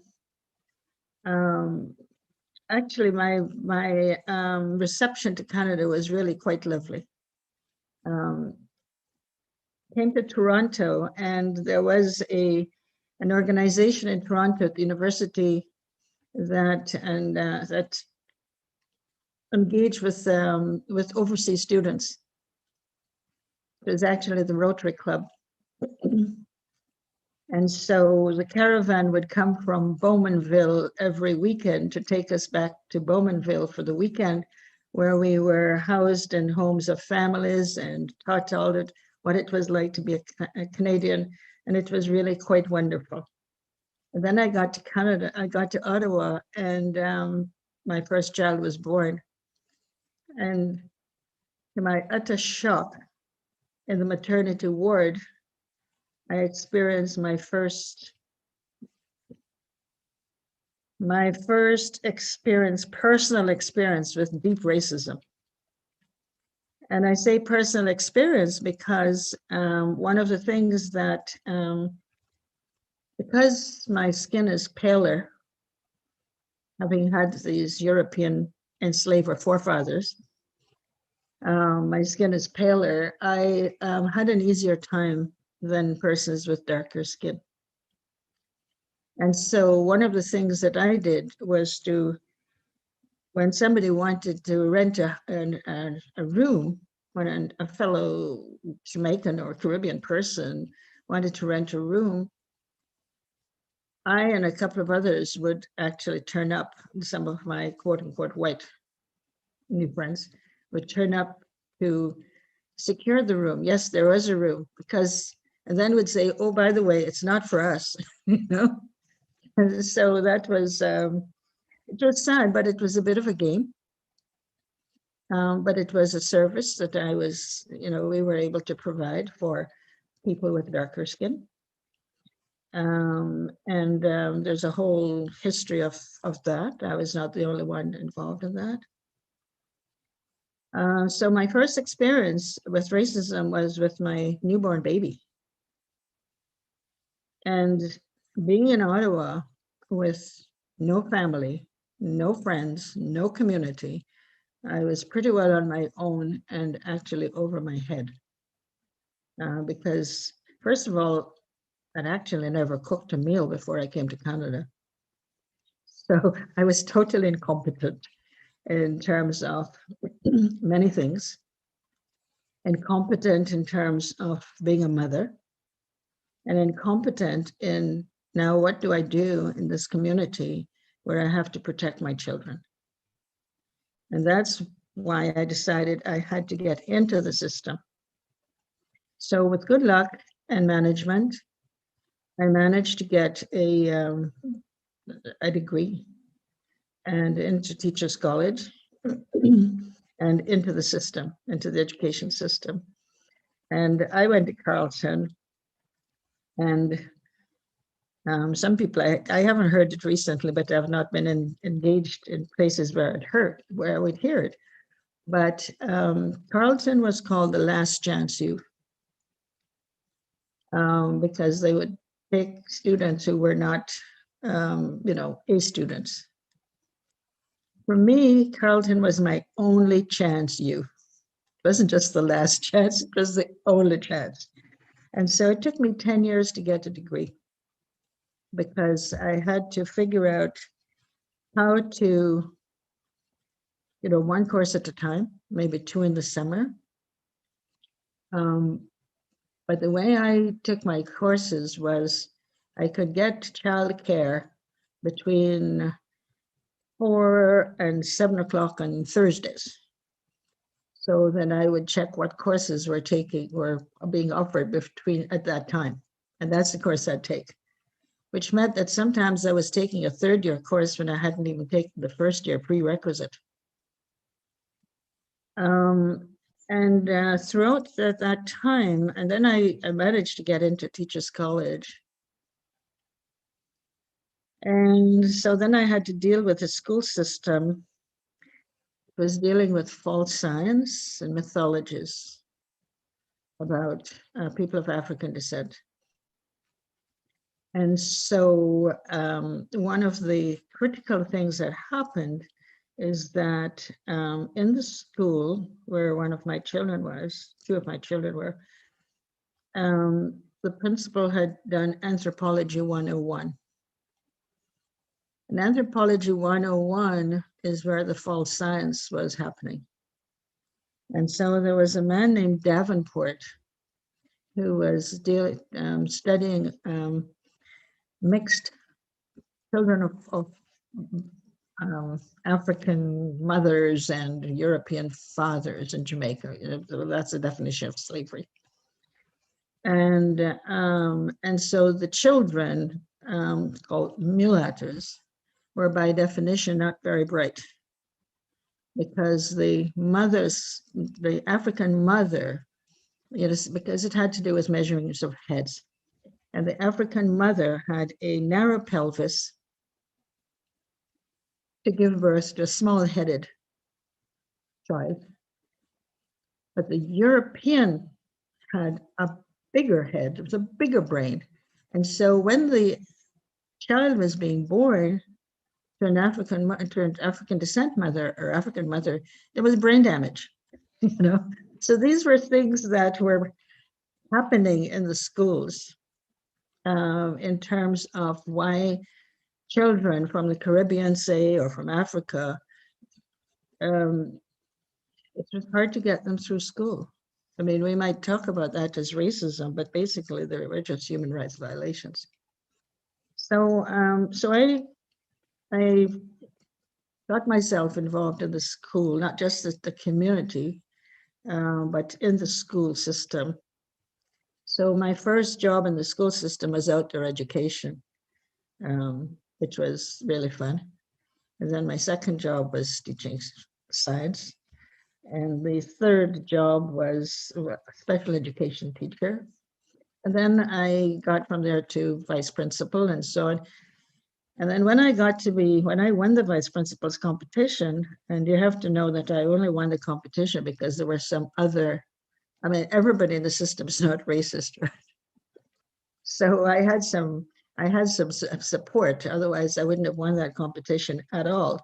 actually my reception to Canada was really quite lovely. Came to Toronto, and there was an organization in Toronto at the university that engaged with overseas students. It was actually the Rotary Club. And so the caravan would come from Bowmanville every weekend to take us back to Bowmanville for the weekend, where we were housed in homes of families and taught all that what it was like to be a Canadian. And it was really quite wonderful. And then I got to Canada, I got to Ottawa, and my first child was born. And to my utter shock, in the maternity ward, I experienced my first personal experience with deep racism. And I say personal experience because one of the things that, because my skin is paler, having had these European enslaver forefathers, my skin is paler, I had an easier time than persons with darker skin. And so one of the things that I did was when somebody wanted to rent a room, when a fellow Jamaican or Caribbean person wanted to rent a room, I and a couple of others would actually turn up, some of my quote unquote white new friends would turn up to secure the room. Yes, there was a room, and then would say, oh, by the way, it's not for us, you know? And so that was, it was sad, but it was a bit of a game. But it was a service that we were able to provide for people with darker skin. There's a whole history of that. I was not the only one involved in that. So my first experience with racism was with my newborn baby. And being in Ottawa with no family, no friends, no community, I was pretty well on my own and actually over my head. Because first of all, I'd actually never cooked a meal before I came to Canada. So I was totally incompetent in terms of many things. Incompetent in terms of being a mother, and incompetent in now what do I do in this community where I have to protect my children. And that's why I decided I had to get into the system. So with good luck and management, I managed to get a degree and into Teachers College and into the system, into the education system. And I went to Carleton, and some people, I haven't heard it recently, but I've not been engaged in places where I would hear it. But Carleton was called the last chance youth because they would take students who were not, A students. For me, Carleton was my only chance youth. It wasn't just the last chance, it was the only chance. And so it took me 10 years to get a degree because I had to figure out how to, one course at a time, maybe 2 in the summer. But the way I took my courses was I could get childcare between 4 and 7 o'clock on Thursdays. So then I would check what courses were being offered at that time. And that's the course I'd take, which meant that sometimes I was taking a third-year course when I hadn't even taken the first-year prerequisite. Throughout that time, and then I managed to get into Teachers College. And so then I had to deal with the school system. It was dealing with false science and mythologies about people of African descent. And so one of the critical things that happened is that in the school where two of my children were, the principal had done Anthropology 101. And Anthropology 101 is where the false science was happening. And so there was a man named Davenport who was studying mixed children of African mothers and European fathers in Jamaica. That's the definition of slavery. And so the children, called mulattoes, were by definition not very bright, because the African mother, because it had to do with measurements of heads, and the African mother had a narrow pelvis to give birth to a small-headed child. But the European had a bigger head, it was a bigger brain. And so when the child was being born to an African descent mother or African mother, there was brain damage, So these were things that were happening in the schools in terms of why children from the Caribbean, say, or from Africa, it was hard to get them through school. I mean, we might talk about that as racism, but basically they were just human rights violations. So, I got myself involved in the school, not just the community, but in the school system. So my first job in the school system was outdoor education, which was really fun. And then my second job was teaching science. And the third job was a special education teacher. And then I got from there to vice principal and so on. And then when I won the vice principal's competition, and you have to know that I only won the competition because there were some other, everybody in the system is not racist, right? So I had some support, otherwise I wouldn't have won that competition at all.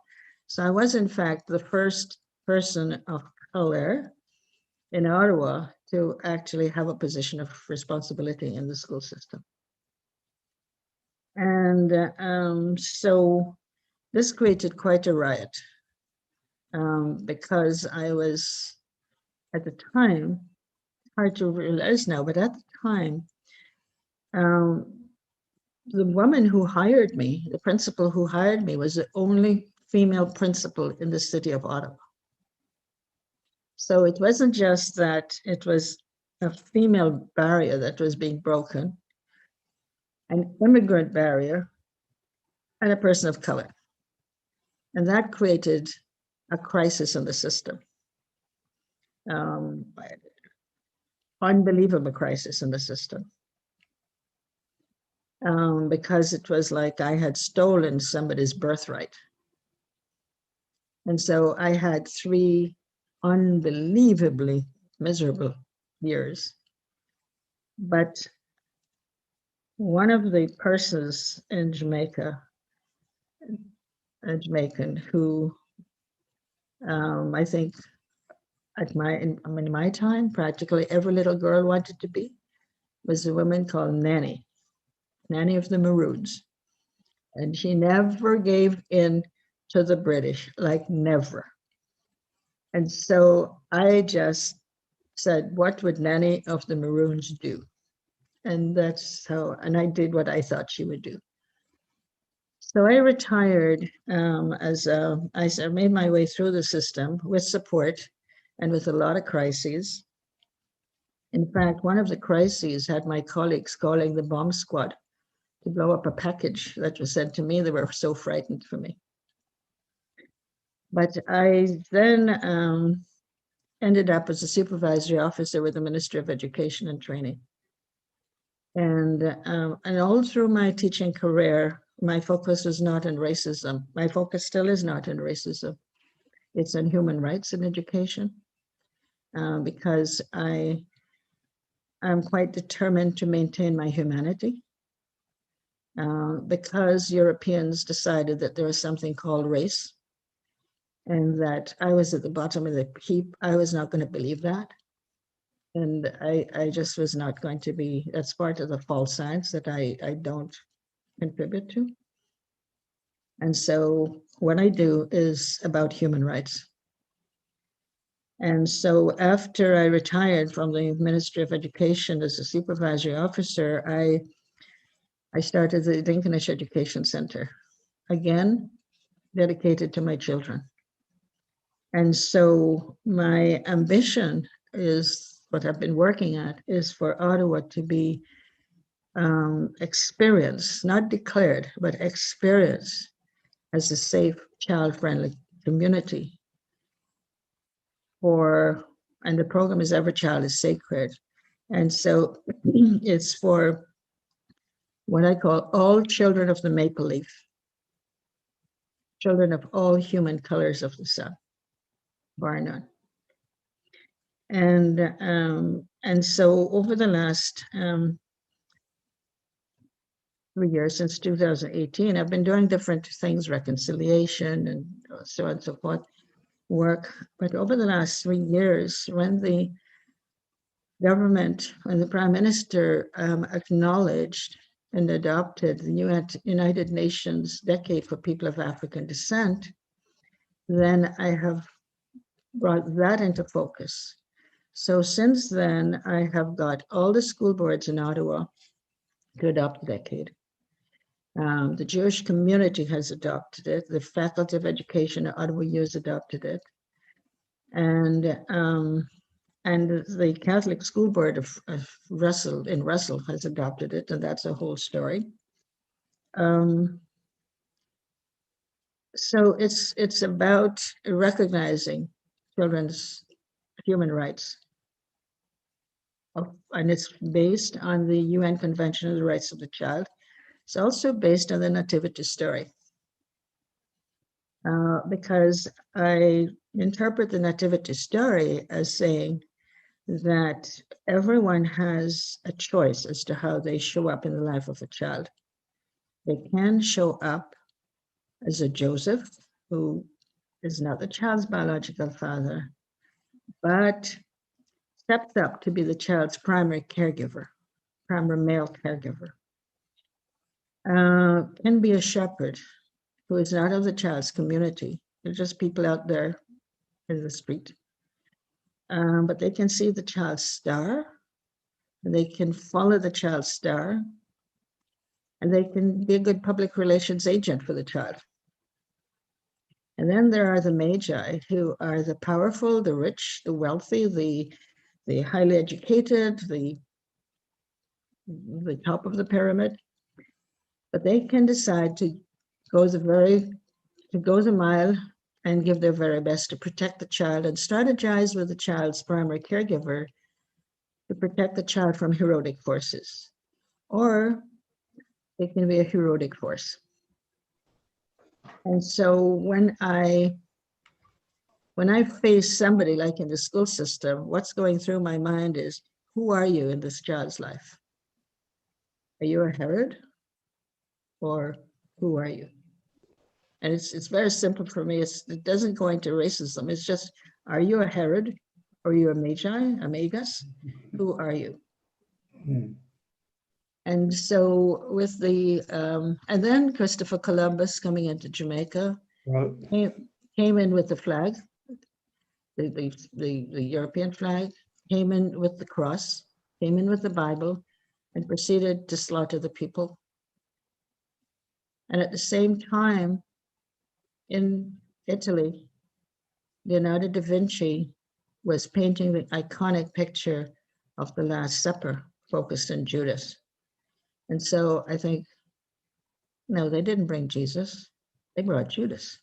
So I was in fact the first person of color in Ottawa to actually have a position of responsibility in the school system. And so this created quite a riot because I was, at the time, hard to realize now, but at the time, the woman who hired me, the principal who hired me, was the only female principal in the city of Ottawa. So it wasn't just that it was a female barrier that was being broken, an immigrant barrier, and a person of color. And that created a crisis in the system. Unbelievable crisis in the system. Because it was like I had stolen somebody's birthright. And so I had 3 unbelievably miserable years. But one of the persons in Jamaica, a Jamaican, who I think in my time, practically every little girl wanted to be, was a woman called Nanny of the Maroons. And she never gave in to the British, like never. And so I just said, what would Nanny of the Maroons do? And that's how, and I did what I thought she would do. So I retired I made my way through the system with support and with a lot of crises. In fact, one of the crises had my colleagues calling the bomb squad to blow up a package that was sent to me. They were so frightened for me. But I then ended up as a supervisory officer with the Ministry of Education and Training. And all through my teaching career, my focus was not on racism. My focus still is not on racism. It's on human rights in education, because I'm quite determined to maintain my humanity, because Europeans decided that there was something called race and that I was at the bottom of the heap. I was not going to believe that. And I just was not going to be, that's part of the false science that I don't contribute to. And so what I do is about human rights. And so after I retired from the Ministry of Education as a supervisory officer, I started the Indigenous Education Center, again, dedicated to my children. And so my ambition is, what I've been working at, is for Ottawa to be experienced, not declared, but experienced as a safe, child-friendly community. And the program is Every Child is Sacred. And so it's for what I call all children of the maple leaf, children of all human colors of the sun, bar none. And so over the last 3 years, since 2018, I've been doing different things, reconciliation and so on and so forth, work. But over the last 3 years, when the government, when the Prime Minister acknowledged and adopted the United Nations Decade for People of African Descent, then I have brought that into focus. So since then, I have got all the school boards in Ottawa to adopt the decade. The Jewish community has adopted it. The Faculty of Education at Ottawa U has adopted it. And the Catholic School Board of Russell has adopted it, and that's a whole story. So it's about recognizing children's human rights. And it's based on the UN Convention on the Rights of the Child. It's also based on the Nativity story, because I interpret the Nativity story as saying that everyone has a choice as to how they show up in the life of a child. They can show up as a Joseph, who is not the child's biological father, but steps up to be the child's primary caregiver, primary male caregiver. Can be a shepherd who is not of the child's community. They're just people out there in the street. But they can see the child's star, and they can follow the child's star, and they can be a good public relations agent for the child. And then there are the magi, who are the powerful, the rich, the wealthy, the highly educated, the top of the pyramid. But they can decide to go the mile and give their very best to protect the child and strategize with the child's primary caregiver to protect the child from heroic forces. Or they can be a heroic force. And so when I face somebody like in the school system, what's going through my mind is, who are you in this child's life? Are you a Herod? Or who are you? And it's very simple for me. It doesn't go into racism. It's just, are you a Herod? Or are you a Magi, a Magus? Who are you? And so with and then Christopher Columbus coming into Jamaica, came in with the flag, the European flag, came in with the cross, came in with the Bible, and proceeded to slaughter the people. And at the same time, in Italy, Leonardo da Vinci was painting the iconic picture of the Last Supper focused on Judas. And so I think, no, they didn't bring Jesus, they brought Judas.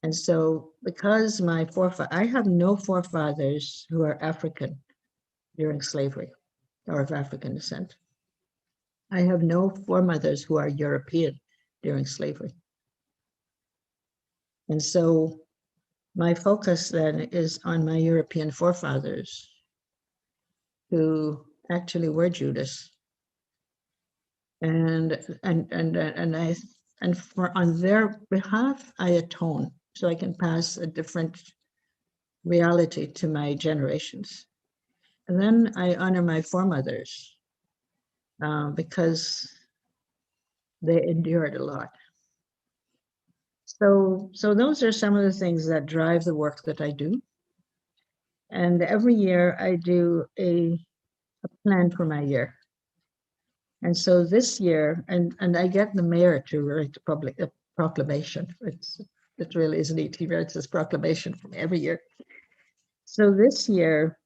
And so because I have no forefathers who are African during slavery or of African descent. I have no foremothers who are European during slavery. And so my focus then is on my European forefathers who actually were Judas. And on their behalf, I atone so I can pass a different reality to my generations. And then I honor my foremothers because they endured a lot. So those are some of the things that drive the work that I do. And every year I do a plan for my year. And so this year, and I get the mayor to write a proclamation. It really is neat. He writes this proclamation for me every year. So this year,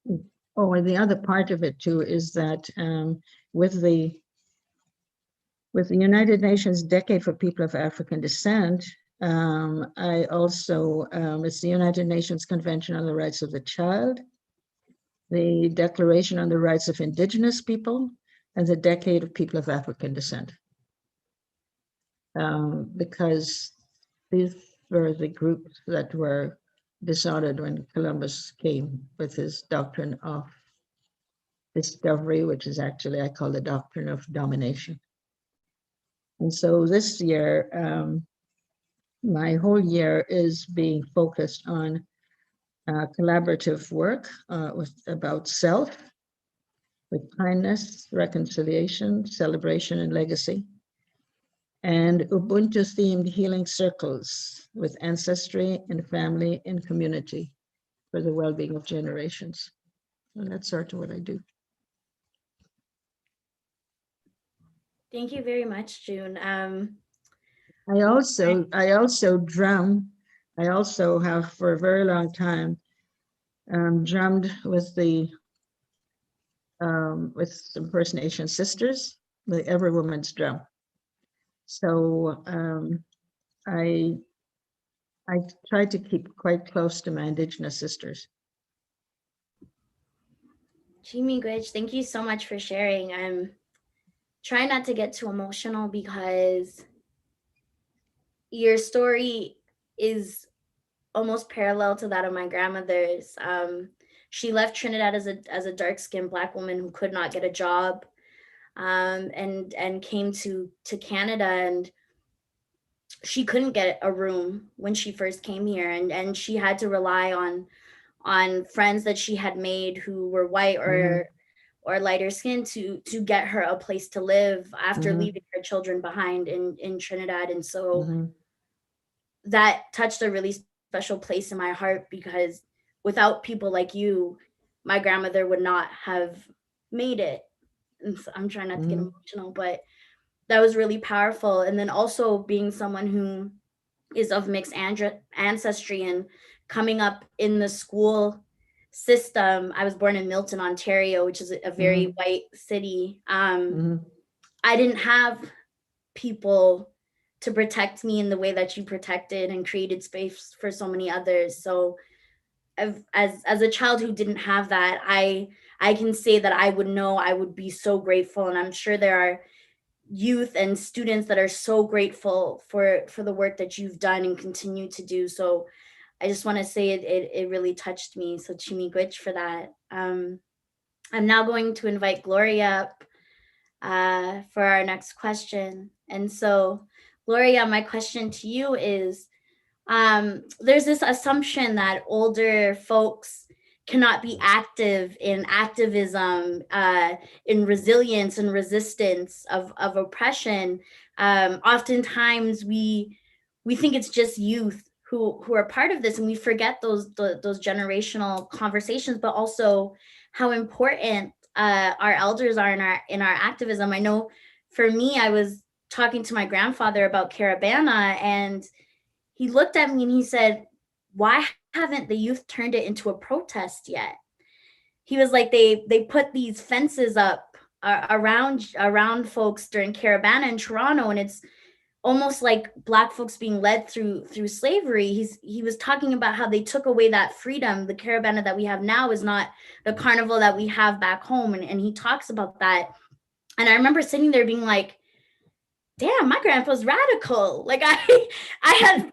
and the other part of it too is that with the United Nations Decade for People of African Descent, I also, it's the United Nations Convention on the Rights of the Child, the Declaration on the Rights of Indigenous People, and the Decade of People of African Descent. Because these were the groups that were dishonored when Columbus came with his doctrine of discovery, which is actually, I call the doctrine of domination. And so this year, my whole year is being focused on collaborative work about self, with kindness, reconciliation, celebration, and legacy, and Ubuntu-themed healing circles with ancestry and family and community for the well-being of generations. And that's sort of what I do. Thank you very much, June. I also drum. I also have for a very long time drummed with some First Nation sisters, the Every Woman's Drum. So I try to keep quite close to my Indigenous sisters. Chimigwich, thank you so much for sharing. I'm trying not to get too emotional because your story is almost parallel to that of my grandmother's. She left Trinidad as a dark-skinned Black woman who could not get a job, and came to Canada, and she couldn't get a room when she first came here, and she had to rely on friends that she had made who were white or lighter skinned to get her a place to live after leaving her children behind in Trinidad. And so that touched a really special place in my heart, because without people like you, my grandmother would not have made it. And so I'm trying not to get emotional, but that was really powerful. And then also being someone who is of mixed ancestry and coming up in the school system. I was born in Milton, Ontario, which is a very white city. I didn't have people to protect me in the way that you protected and created space for so many others. So as a child who didn't have that, I can say that I would be so grateful. And I'm sure there are youth and students that are so grateful for the work that you've done and continue to do. So I just want to say it really touched me. So Chimigwich for that. I'm now going to invite Gloria up for our next question. And so Gloria, my question to you is, there's this assumption that older folks cannot be active in activism, in resilience and resistance of oppression. Oftentimes we think it's just youth who are part of this, and we forget those generational conversations, but also how important our elders are in our activism. I know for me, I was talking to my grandfather about Caravana, and he looked at me and he said, "Why haven't the youth turned it into a protest yet?" He was like, they put these fences up around folks during Caravana in Toronto, and it's almost like Black folks being led through slavery. He was talking about how they took away that freedom. The Caravana that we have now is not the carnival that we have back home, and he talks about that. And I remember sitting there being like, damn, my grandpa's radical. Like I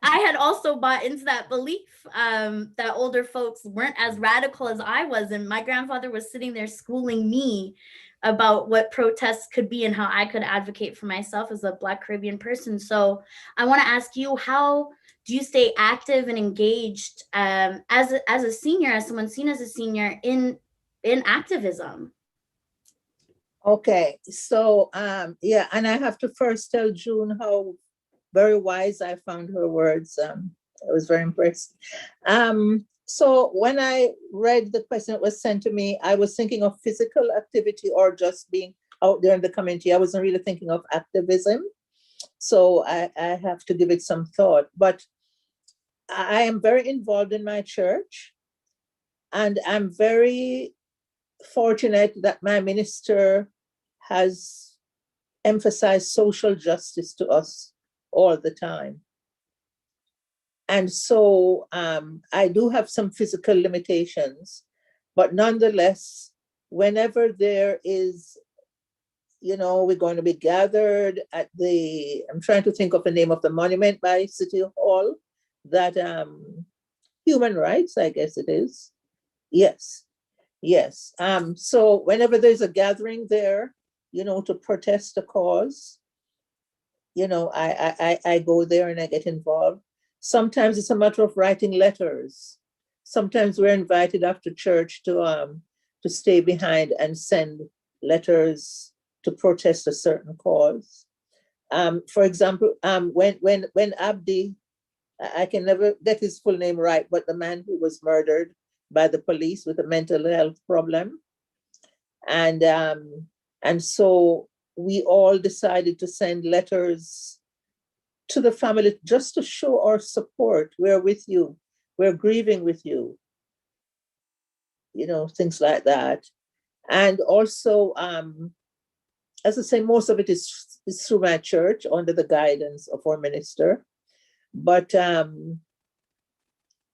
had also bought into that belief that older folks weren't as radical as I was. And my grandfather was sitting there schooling me about what protests could be and how I could advocate for myself as a Black Caribbean person. So I want to ask you, how do you stay active and engaged as a senior, as someone seen as a senior in activism? Okay, so yeah, and I have to first tell June how very wise I found her words. I was very impressed. So when I read the question that was sent to me, I was thinking of physical activity or just being out there in the community. I wasn't really thinking of activism. So I have to give it some thought. But I am very involved in my church, and I'm very fortunate that my minister has emphasized social justice to us all the time. And so I do have some physical limitations, but nonetheless, whenever there is, we're going to be gathered at I'm trying to think of the name of the monument by City Hall, that human rights, I guess it is. Yes. So whenever there's a gathering there, to protest a cause, I go there and I get involved. Sometimes it's a matter of writing letters. Sometimes we're invited after church to stay behind and send letters to protest a certain cause. For example, when Abdi, I can never get his full name right, but the man who was murdered by the police with a mental health problem. And so we all decided to send letters to the family just to show our support. We're with you. We're grieving with you. Things like that. And also, as I say, most of it is through my church under the guidance of our minister. But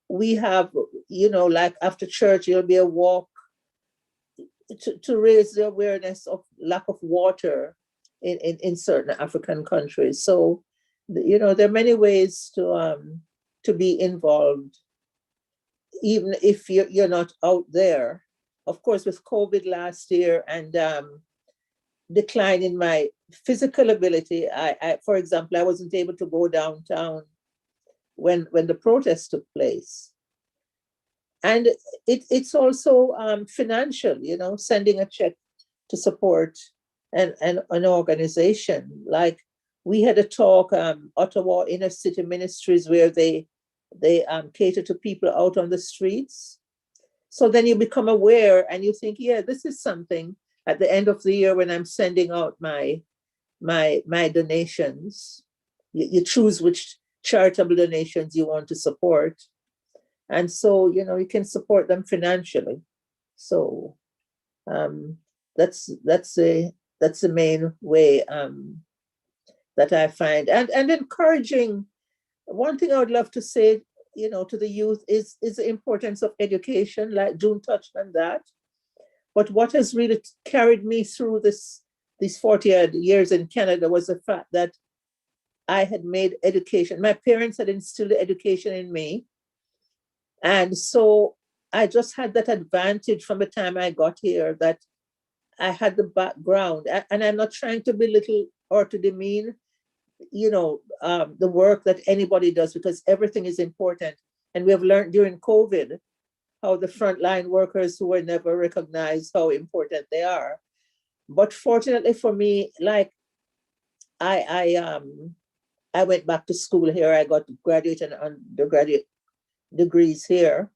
we have, like after church, there'll be a walk to raise the awareness of lack of water in certain African countries. So, there are many ways to be involved, even if you're not out there. Of course, with COVID last year and decline in my physical ability, I, for example, I wasn't able to go downtown when the protest took place. And it's also financial, sending a check to support an organization. Like we had a talk, Ottawa Inner City Ministries, where they cater to people out on the streets. So then you become aware and you think, yeah, this is something at the end of the year when I'm sending out my donations. You choose which charitable donations you want to support. And so, you can support them financially. So that's the main way that I find. And encouraging, one thing I would love to say, to the youth is the importance of education, like June touched on that. But what has really carried me through these 40 years in Canada was the fact that I had made education. My parents had instilled education in me. And so I just had that advantage from the time I got here, that I had the background. And I'm not trying to belittle or to demean, the work that anybody does, because everything is important. And we have learned during COVID how the frontline workers who were never recognized, how important they are. But fortunately for me, like I went back to school here. I got graduate and undergraduate degrees here.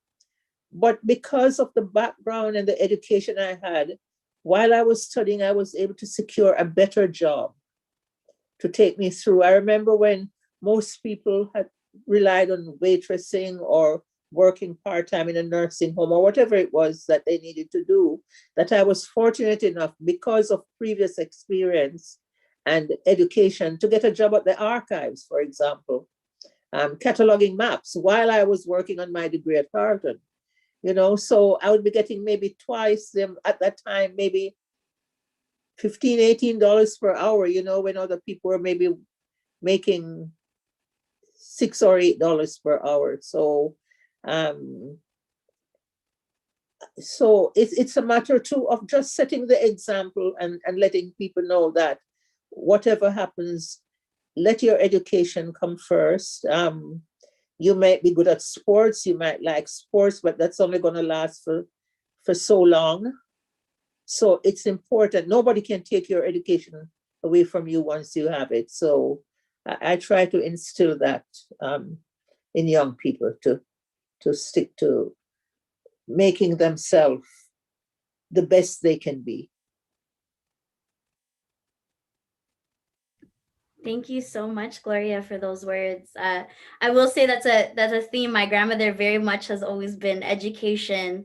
But because of the background and the education I had, while I was studying, I was able to secure a better job to take me through. I remember when most people had relied on waitressing or working part-time in a nursing home or whatever it was that they needed to do, that I was fortunate enough because of previous experience and education to get a job at the archives, for example, cataloging maps while I was working on my degree at Carleton. You know, so I would be getting maybe twice them at that time, maybe $15, $18 per hour, you know, when other people were maybe making $6 or $8 per hour. So it's a matter too of just setting the example and letting people know that whatever happens, let your education come first. You might be good at sports, you might like sports, but that's only going to last for so long. So it's important. Nobody can take your education away from you once you have it. So I try to instill that in young people to stick to making themselves the best they can be. Thank you so much, Gloria, for those words. I will say that's a theme. My grandmother very much has always been education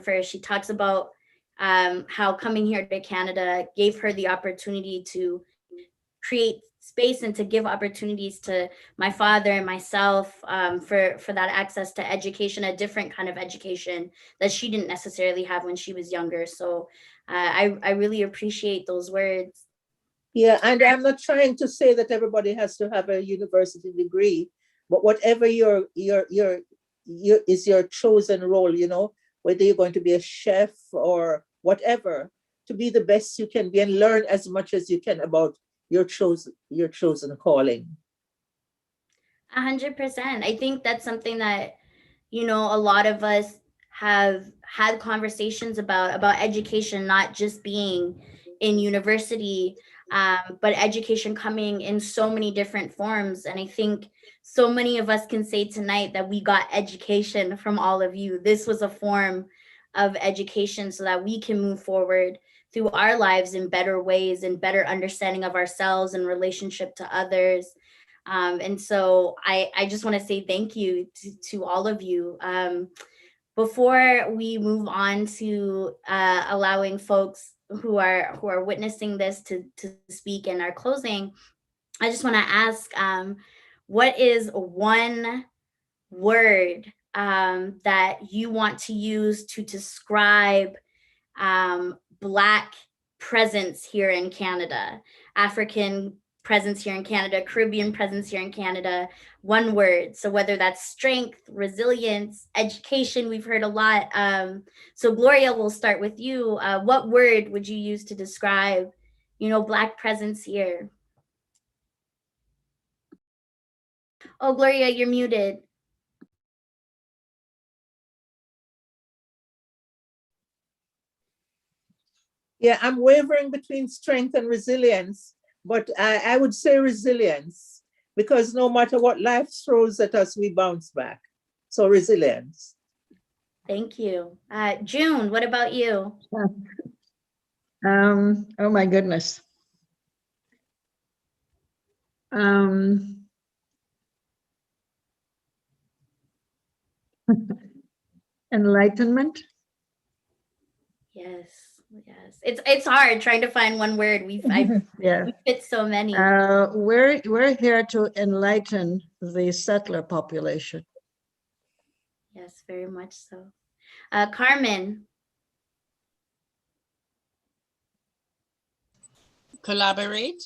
first. She talks about how coming here to Canada gave her the opportunity to create space and to give opportunities to my father and myself for that access to education, a different kind of education that she didn't necessarily have when she was younger. So I really appreciate those words. Yeah, and I'm not trying to say that everybody has to have a university degree, but whatever your is your chosen role, you know, whether you're going to be a chef or whatever, to be the best you can be and learn as much as you can about your chosen calling. 100%. I think that's something that, you know, a lot of us have had conversations about education, not just being in university, but education coming in so many different forms. And I think so many of us can say tonight that we got education from all of you. This was a form of education so that we can move forward through our lives in better ways and better understanding of ourselves and relationship to others. And so I just want to say thank you to all of you. Before we move on to allowing folks who are witnessing this to speak in our closing, I just want to ask, what is one word that you want to use to describe Black presence here in Canada, African presence here in Canada, Caribbean presence here in Canada, one word. So whether that's strength, resilience, education, we've heard a lot. So Gloria, we'll start with you. What word would you use to describe, you know, Black presence here? Oh, Gloria, you're muted. Yeah, I'm wavering between strength and resilience, but I would say resilience, because no matter what life throws at us, we bounce back. So resilience. Thank you. June, what about you? Oh my goodness. Enlightenment. Yes. It's hard trying to find one word. We fit so many. We're here to enlighten the settler population. Yes, very much so. Carmen. Collaborate.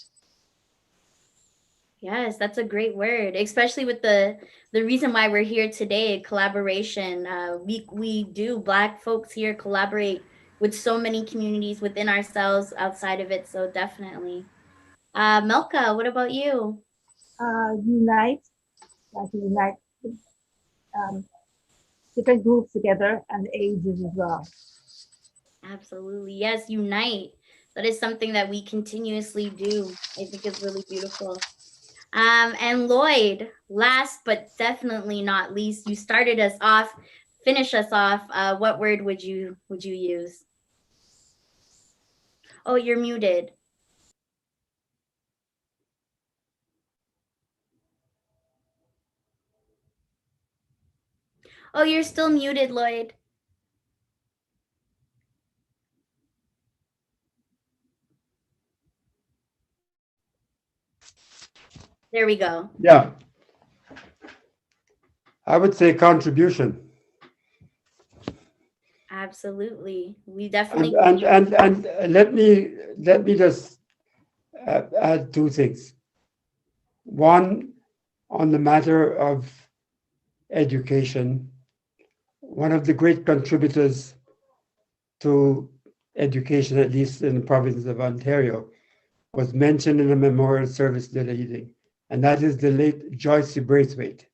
Yes, that's a great word, especially with the reason why we're here today, collaboration. We do, Black folks here collaborate with so many communities within ourselves, outside of it, so definitely. Melka, what about you? Unite, like unite different groups together and ages as well. Absolutely, yes, unite. That is something that we continuously do. I think it's really beautiful. And Lloyd, last but definitely not least, you started us off, finish us off. What word would you use? Oh, you're muted. Oh, you're still muted, Lloyd. There we go. Yeah. I would say contribution. Absolutely. We definitely And let me just add two things. One, on the matter of education, one of the great contributors to education, at least in the province of Ontario, was mentioned in a memorial service the other evening, and that is the late Joyce Braithwaite,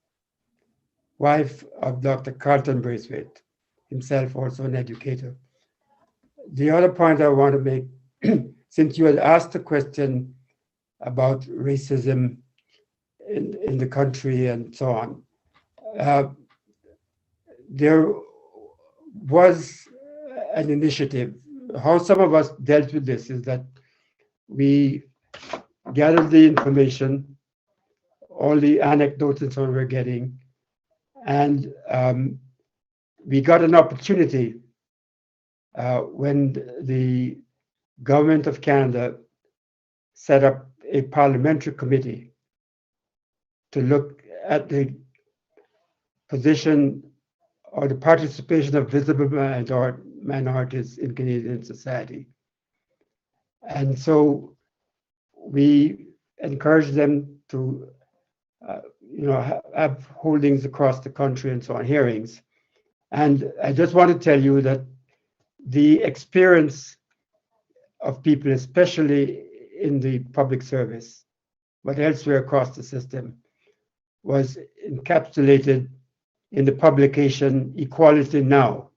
wife of Dr. Carlton Braithwaite, himself also an educator. The other point I want to make, since you had asked a question about racism in the country and so on, there was an initiative. How some of us dealt with this is that we gathered the information, all the anecdotes and so on we're getting, and we got an opportunity when the government of Canada set up a parliamentary committee to look at the position or the participation of visible minorities in Canadian society. And so we encouraged them to have holdings across the country and so on, hearings. And I just want to tell you that the experience of people, especially in the public service, but elsewhere across the system, was encapsulated in the publication Equality Now,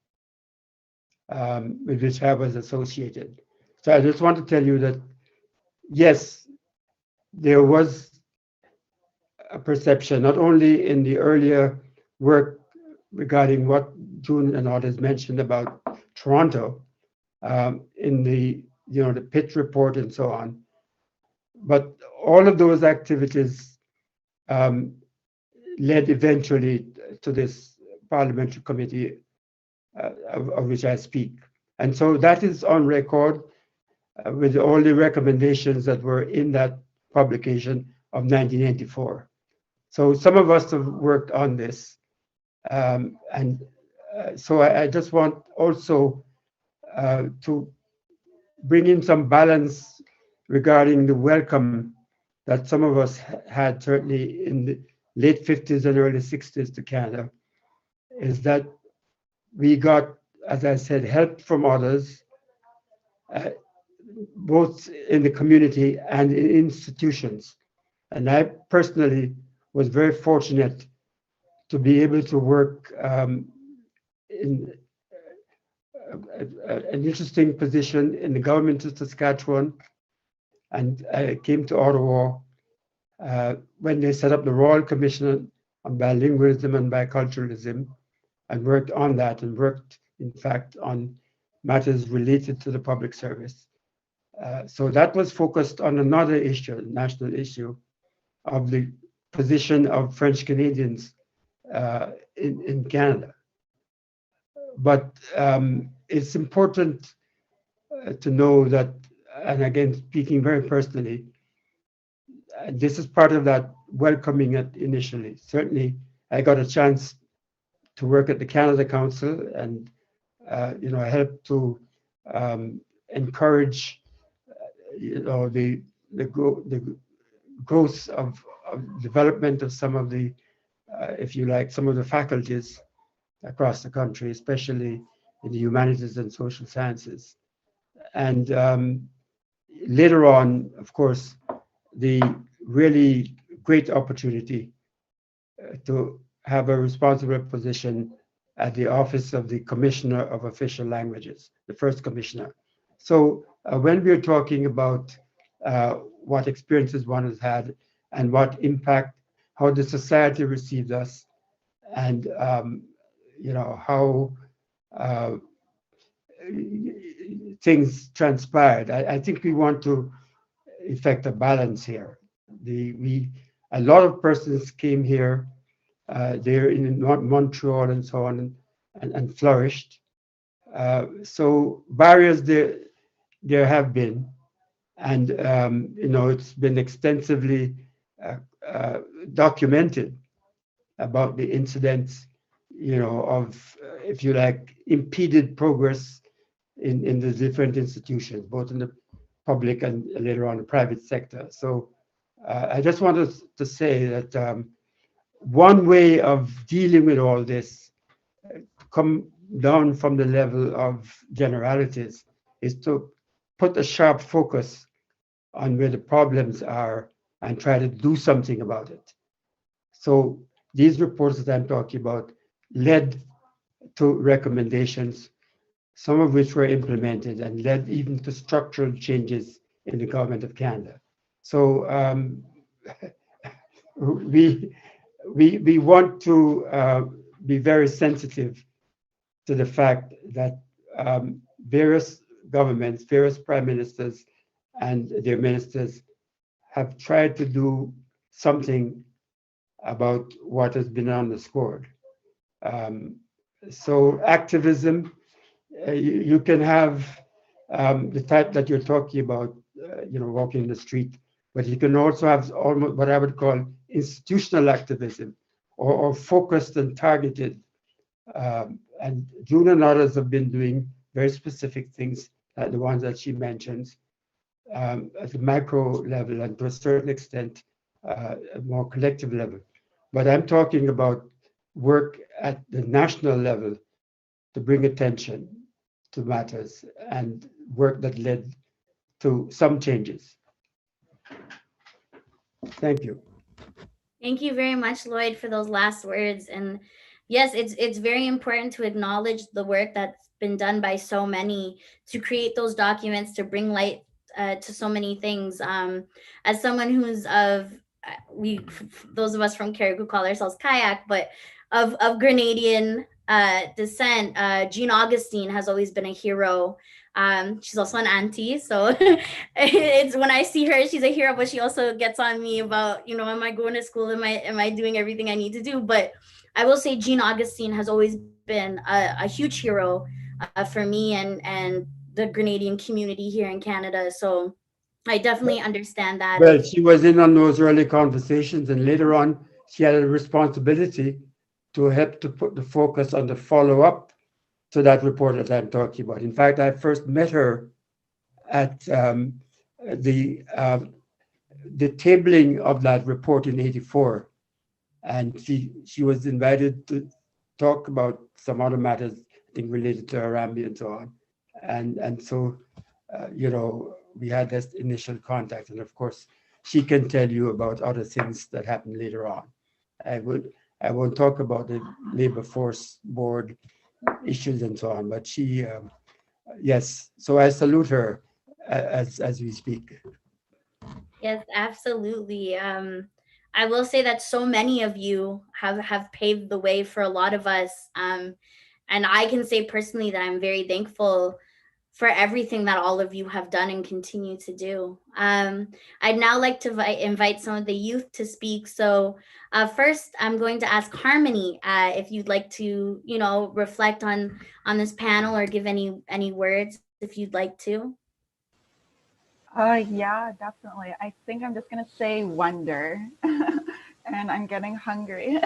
with which I was associated. So I just want to tell you that, yes, there was a perception, not only in the earlier work regarding what June and others mentioned about Toronto, in the the Pitt report and so on, but all of those activities led eventually to this parliamentary committee of which I speak. And so that is on record with all the recommendations that were in that publication of 1984. So some of us have worked on this. So I just want also to bring in some balance regarding the welcome that some of us had, certainly in the late 50s and early 60s to Canada, is that we got, as I said, help from others, both in the community and in institutions. And I personally was very fortunate to be able to work in an interesting position in the government of Saskatchewan. And I came to Ottawa when they set up the Royal Commission on Bilingualism and Biculturalism, and worked on that, and worked, in fact, on matters related to the public service. So that was focused on another issue, national issue, of the position of French Canadians in Canada. But it's important to know that, and again, speaking very personally, this is part of that welcoming it initially. Certainly, I got a chance to work at the Canada Council, and I helped to encourage the growth of development of some of the, if you like, some of the faculties across the country, especially in the humanities and social sciences. And later on, of course, the really great opportunity to have a responsible position at the Office of the Commissioner of Official Languages, the first commissioner. So when we're talking about what experiences one has had and what impact, how the society received us, and how things transpired. I think we want to effect a balance here. A lot of persons came here, they're in Montreal and so on, and flourished. So barriers there have been, and it's been extensively documented about the incidents, of, if you like, impeded progress in the different institutions, both in the public and later on the private sector. So I just wanted to say that one way of dealing with all this, come down from the level of generalities, is to put a sharp focus on where the problems are and try to do something about it. So these reports that I'm talking about led to recommendations, some of which were implemented and led even to structural changes in the government of Canada. So we want to be very sensitive to the fact that various governments, various prime ministers and their ministers have tried to do something about what has been underscored. So activism, you can have the type that you're talking about, walking in the street, but you can also have almost what I would call institutional activism, or focused and targeted. And June and others have been doing very specific things, like the ones that she mentions, at the micro level and to a certain extent, a more collective level. But I'm talking about work at the national level to bring attention to matters, and work that led to some changes. Thank you. Thank you very much, Lloyd, for those last words. And yes, it's very important to acknowledge the work that's been done by so many to create those documents, to bring light to so many things. As someone who's those of us from Caribou call ourselves kayak, but of Grenadian descent, Jean Augustine has always been a hero. She's also an auntie, so it's when I see her, she's a hero, but she also gets on me about, am I going to school? Am I doing everything I need to do? But I will say Jean Augustine has always been a huge hero for me and the Grenadian community here in Canada. So I definitely understand that. Well, she was in on those early conversations, and later on, she had a responsibility to help to put the focus on the follow-up to that report that I'm talking about. In fact, I first met her at the tabling of that report in '84, and she was invited to talk about some other matters, I think related to Harambee and so on, and so we had this initial contact, and of course she can tell you about other things that happened later on. I won't talk about the labor force board issues and so on, but she, yes, so I salute her as we speak. Yes, absolutely. I will say that so many of you have paved the way for a lot of us. And I can say personally that I'm very thankful for everything that all of you have done and continue to do. I'd now like to invite some of the youth to speak. So first, I'm going to ask Harmony if you'd like to, reflect on this panel or give any words if you'd like to. Yeah, definitely. I think I'm just gonna say wonder, and I'm getting hungry.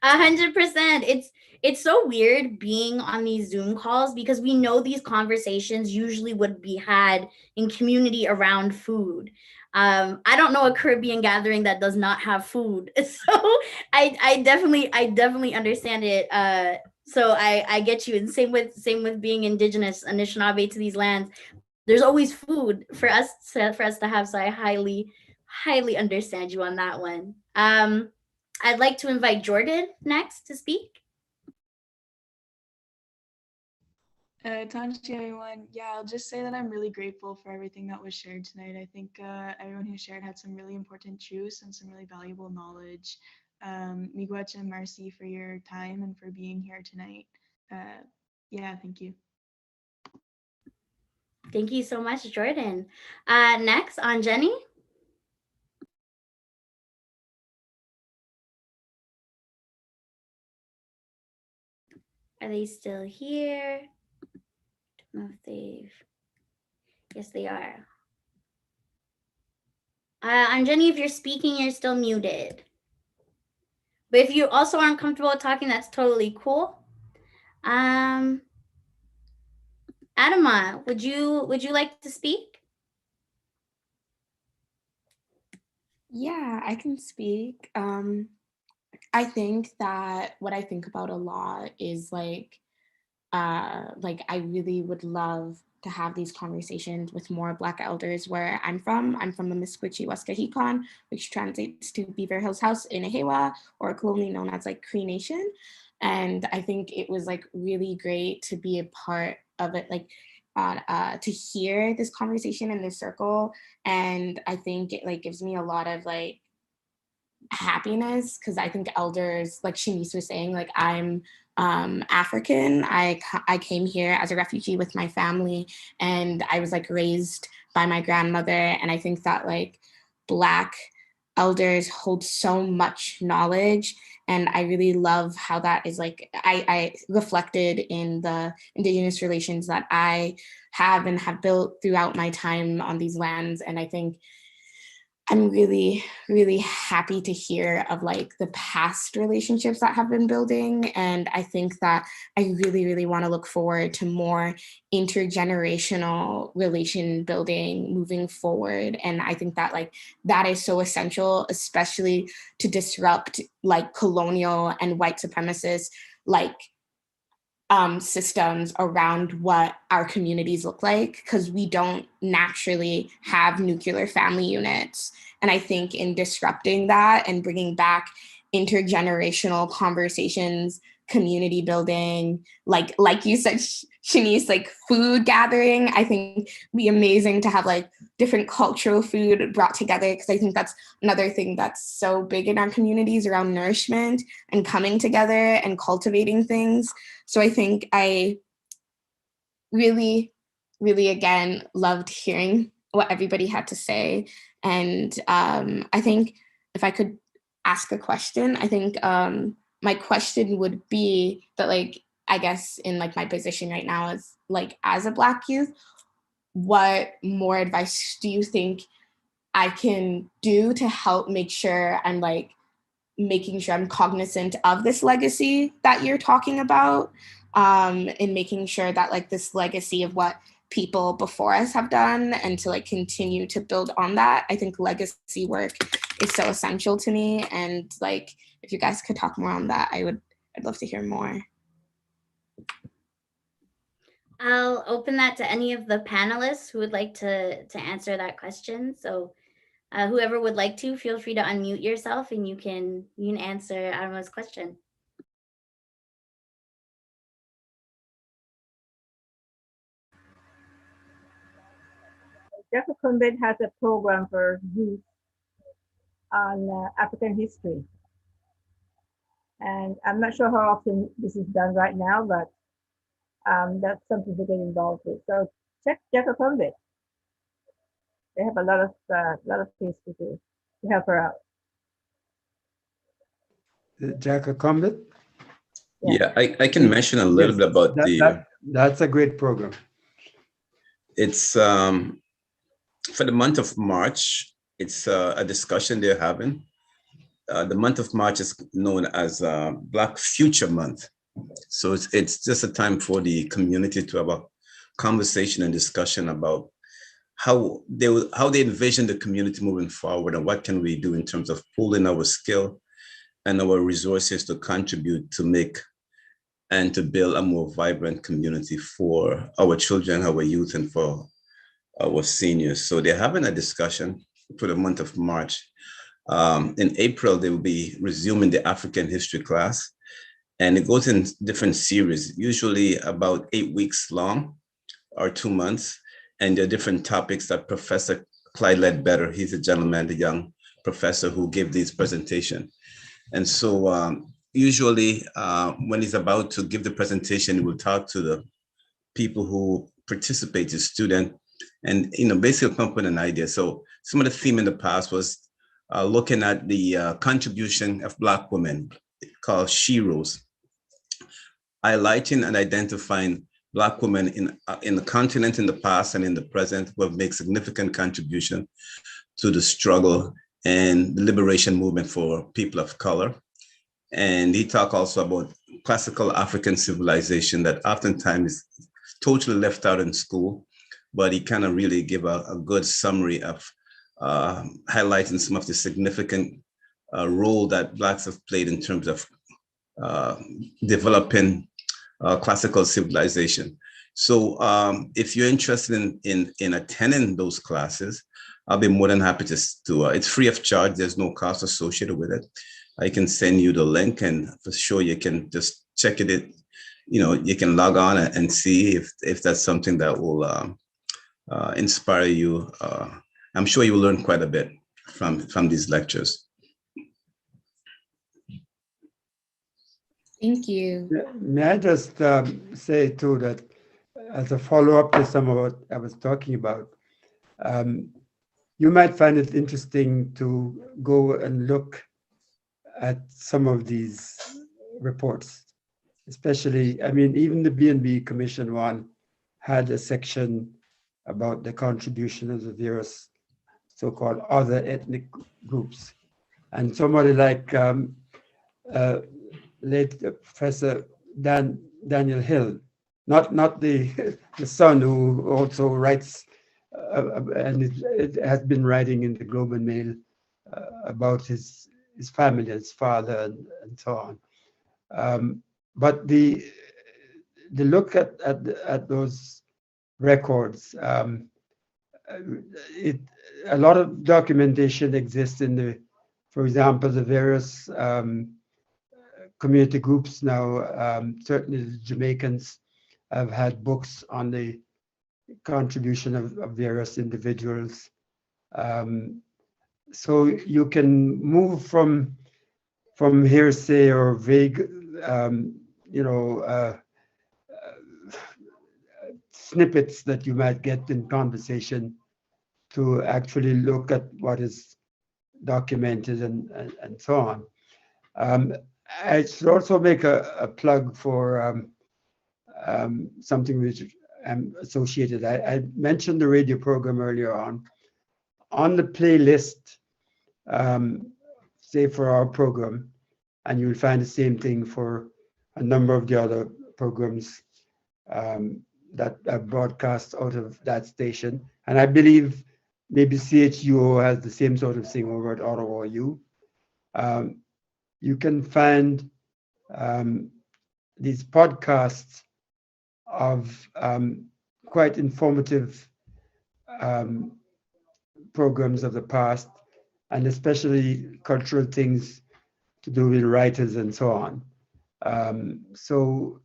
100%. It's so weird being on these Zoom calls because we know these conversations usually would be had in community around food. I don't know a Caribbean gathering that does not have food. So I definitely understand it. So I get you. And same with being Indigenous, Anishinaabe to these lands. There's always food for us to have. So I highly understand you on that one. I'd like to invite Jordan next to speak. Tanshi, everyone. Yeah, I'll just say that I'm really grateful for everything that was shared tonight. I think everyone who shared had some really important truths and some really valuable knowledge. Miigwech and Marcy for your time and for being here tonight. Yeah, thank you. Thank you so much, Jordan. Next, on Jenny. Are they still here? Don't know if they've. Yes, they are. Jenny, if you're speaking, you're still muted. But if you also aren't comfortable talking, that's totally cool. Adama, would you like to speak? Yeah, I can speak. I think that what I think about a lot is like I really would love to have these conversations with more Black elders where I'm from. I'm from the Misquitchie Waskahikan, which translates to Beaver Hills House in Ahewa, or colonially known as like Cree Nation. And I think it was like really great to be a part of it, like to hear this conversation in this circle. And I think it like gives me a lot of like happiness, because I think elders, like Shanese was saying, like I'm African. I came here as a refugee with my family, and I was like raised by my grandmother. And I think that like Black elders hold so much knowledge, and I really love how that is like I reflected in the Indigenous relations that I have and have built throughout my time on these lands. And I think I'm really, really happy to hear of like the past relationships that have been building. And I think that I really, really want to look forward to more intergenerational relation building moving forward. And I think that like that is so essential, especially to disrupt like colonial and white supremacist like systems around what our communities look like, because we don't naturally have nuclear family units. And I think in disrupting that and bringing back intergenerational conversations, community building, like you said, Shanice, like food gathering, I think it'd be amazing to have like different cultural food brought together, because I think that's another thing that's so big in our communities around nourishment and coming together and cultivating things. So I think I really, really, again, loved hearing what everybody had to say. And I think if I could ask a question, I think my question would be that, like, I guess in like my position right now as like as a Black youth, what more advice do you think I can do to help make sure I'm like making sure I'm cognizant of this legacy that you're talking about, and making sure that like this legacy of what people before us have done, and to like continue to build on that. I think legacy work is so essential to me. And like, if you guys could talk more on that, I'd love to hear more. I'll open that to any of the panelists who would like to answer that question. So whoever would like to, feel free to unmute yourself and you can answer Adama's question. Jaku Konbit has a program for youth on African history. And I'm not sure how often this is done right now, but that's something to get involved with. So check Jaku Konbit. They have a lot of things to do to help her out. Jaku Konbit? Yeah, I can mention a little bit about that's a great program. It's for the month of March. It's a discussion they're having. The month of March is known as Black Future Month. So it's just a time for the community to have a conversation and discussion about how they envision the community moving forward, and what can we do in terms of pooling our skill and our resources to contribute to make and to build a more vibrant community for our children, our youth, and for our seniors. So they're having a discussion for the month of March. In April, they will be resuming the African history class, and it goes in different series, usually about 8 weeks long or 2 months. And there are different topics that Professor Clyde Ledbetter, he's a gentleman, the young professor who gave this presentation. And so usually when he's about to give the presentation, he will talk to the people who participate, the student, and basically come up with an idea. So some of the theme in the past was looking at the contribution of Black women, called Sheroes, highlighting and identifying Black women in the continent in the past and in the present who have made significant contribution to the struggle and the liberation movement for people of color. And he talked also about classical African civilization that oftentimes is totally left out in school, but he kind of really give a good summary of highlighting some of the significant role that Blacks have played in terms of developing classical civilization. So if you're interested in attending those classes, I'll be more than happy to it's free of charge. There's no cost associated with it. I can send you the link, and for sure you can just check it. You can log on and see if that's something that will inspire you. I'm sure you will learn quite a bit from these lectures. Thank you. May I just say too that as a follow-up to some of what I was talking about, you might find it interesting to go and look at some of these reports, especially, even the B&B Commission one had a section about the contribution of the various so-called other ethnic groups. And somebody like late Professor Daniel Hill, not the son who also writes, and it has been writing in the Globe and Mail about his family, his father, and so on. But the look at those records, a lot of documentation exists in for example, the various community groups now. Certainly the Jamaicans have had books on the contribution of various individuals. So you can move from hearsay or vague, snippets that you might get in conversation to actually look at what is documented and so on. I should also make a plug for something which I'm associated. I mentioned the radio program earlier on. On the playlist, say for our program, and you'll find the same thing for a number of the other programs that are broadcast out of that station. And I believe maybe CHUO has the same sort of thing over at Ottawa U. You can find these podcasts of quite informative programs of the past, and especially cultural things to do with writers and so on. So,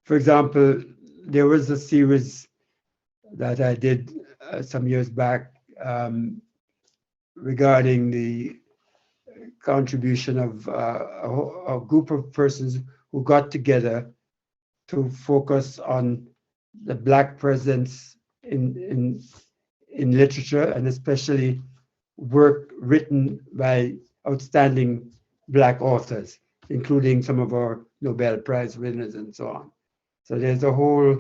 for example, there was a series that I did some years back regarding the contribution of a group of persons who got together to focus on the Black presence in literature, and especially work written by outstanding Black authors, including some of our Nobel Prize winners and so on. So there's a whole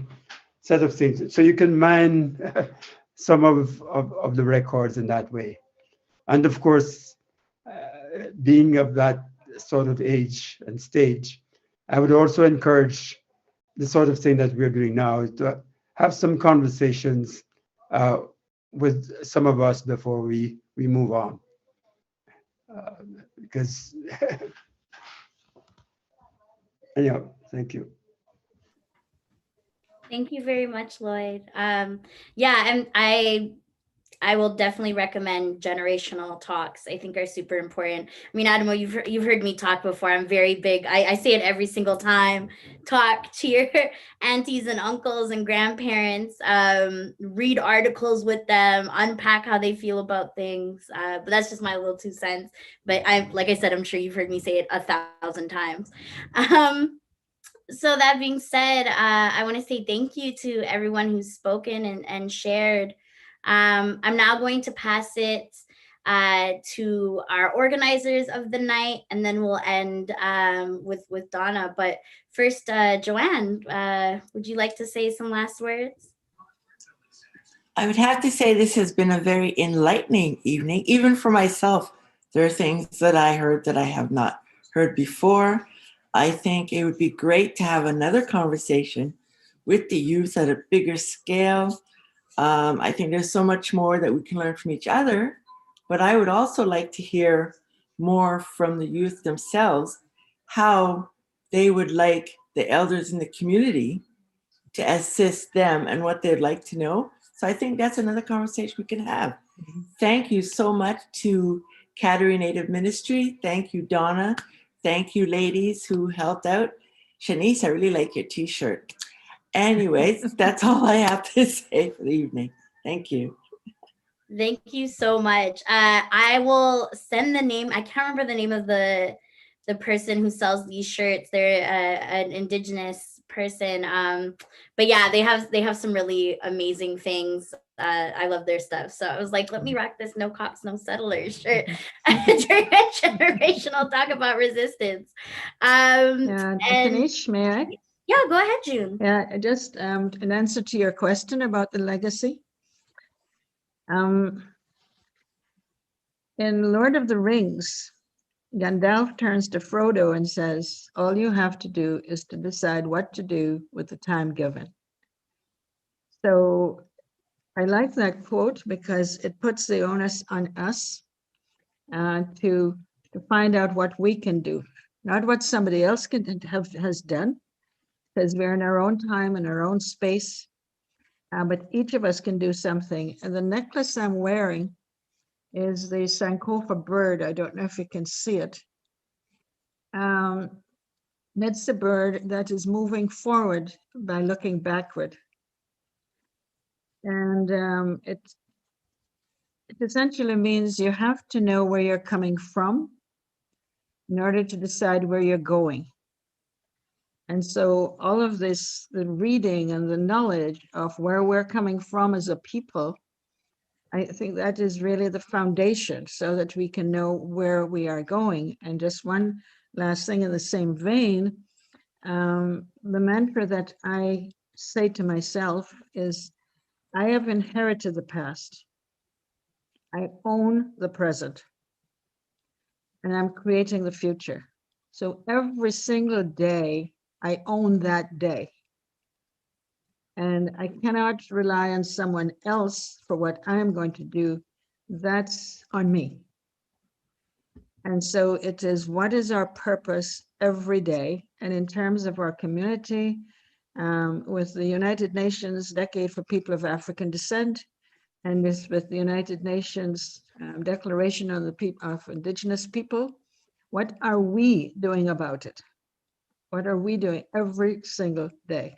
set of things. So you can mine some of the records in that way. And of course, being of that sort of age and stage, I would also encourage the sort of thing that we're doing now is to have some conversations with some of us before we move on. Because, anyhow, thank you. Thank you very much, Lloyd. Yeah, and I will definitely recommend generational talks. I think are super important. I mean, Adamo, you've heard me talk before. I'm very big. I say it every single time. Talk to your aunties and uncles and grandparents. Read articles with them. Unpack how they feel about things. But that's just my little 2 cents. But like I said, I'm sure you've heard me say it 1,000 times. So that being said, I want to say thank you to everyone who's spoken and shared I'm now going to pass it to our organizers of the night, and then we'll end with Donna. But first, Joanne, would you like to say some last words? I would have to say this has been a very enlightening evening, even for myself. There are things that I heard that I have not heard before. I think it would be great to have another conversation with the youth at a bigger scale. I think there's so much more that we can learn from each other, but I would also like to hear more from the youth themselves, how they would like the elders in the community to assist them and what they'd like to know. So I think that's another conversation we can have. Thank you so much to Kateri Native Ministry. Thank you, Donna. Thank you, ladies who helped out. Shanice, I really like your t-shirt. Anyways, that's all I have to say for the evening. Thank you. Thank you so much. I will send the name. I can't remember the name of the person who sells these shirts. They're an Indigenous person. But yeah, they have some really amazing things. I love their stuff. So I was like, let me rock this No Cops, No Settlers shirt during a generational talk about resistance. Finish, may I? Yeah, go ahead, June. Yeah, just an answer to your question about the legacy. In Lord of the Rings, Gandalf turns to Frodo and says, all you have to do is to decide what to do with the time given. So I like that quote because it puts the onus on us to find out what we can do, not what somebody else has done, because we're in our own time and our own space, but each of us can do something. And the necklace I'm wearing is the Sankofa bird. I don't know if you can see it. That's the bird that is moving forward by looking backward. And it essentially means you have to know where you're coming from in order to decide where you're going. And so all of this, the reading and the knowledge of where we're coming from as a people, I think that is really the foundation so that we can know where we are going. And just one last thing in the same vein, the mantra that I say to myself is, I have inherited the past. I own the present. And I'm creating the future. So every single day, I own that day. And I cannot rely on someone else for what I'm going to do. That's on me. And so it is, what is our purpose every day? And in terms of our community, with the United Nations Decade for People of African Descent, and with the United Nations Declaration on the People of Indigenous People, what are we doing about it? What are we doing every single day?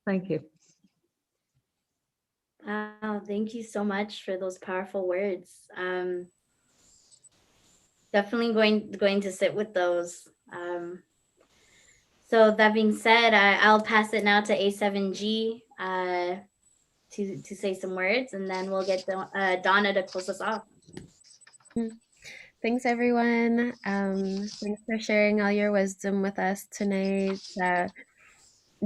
Thank you. Wow, thank you so much for those powerful words. Definitely going to sit with those. So that being said, I'll pass it now to A7G to say some words, and then we'll get Donna to close us off. Thanks, everyone. Thanks for sharing all your wisdom with us tonight.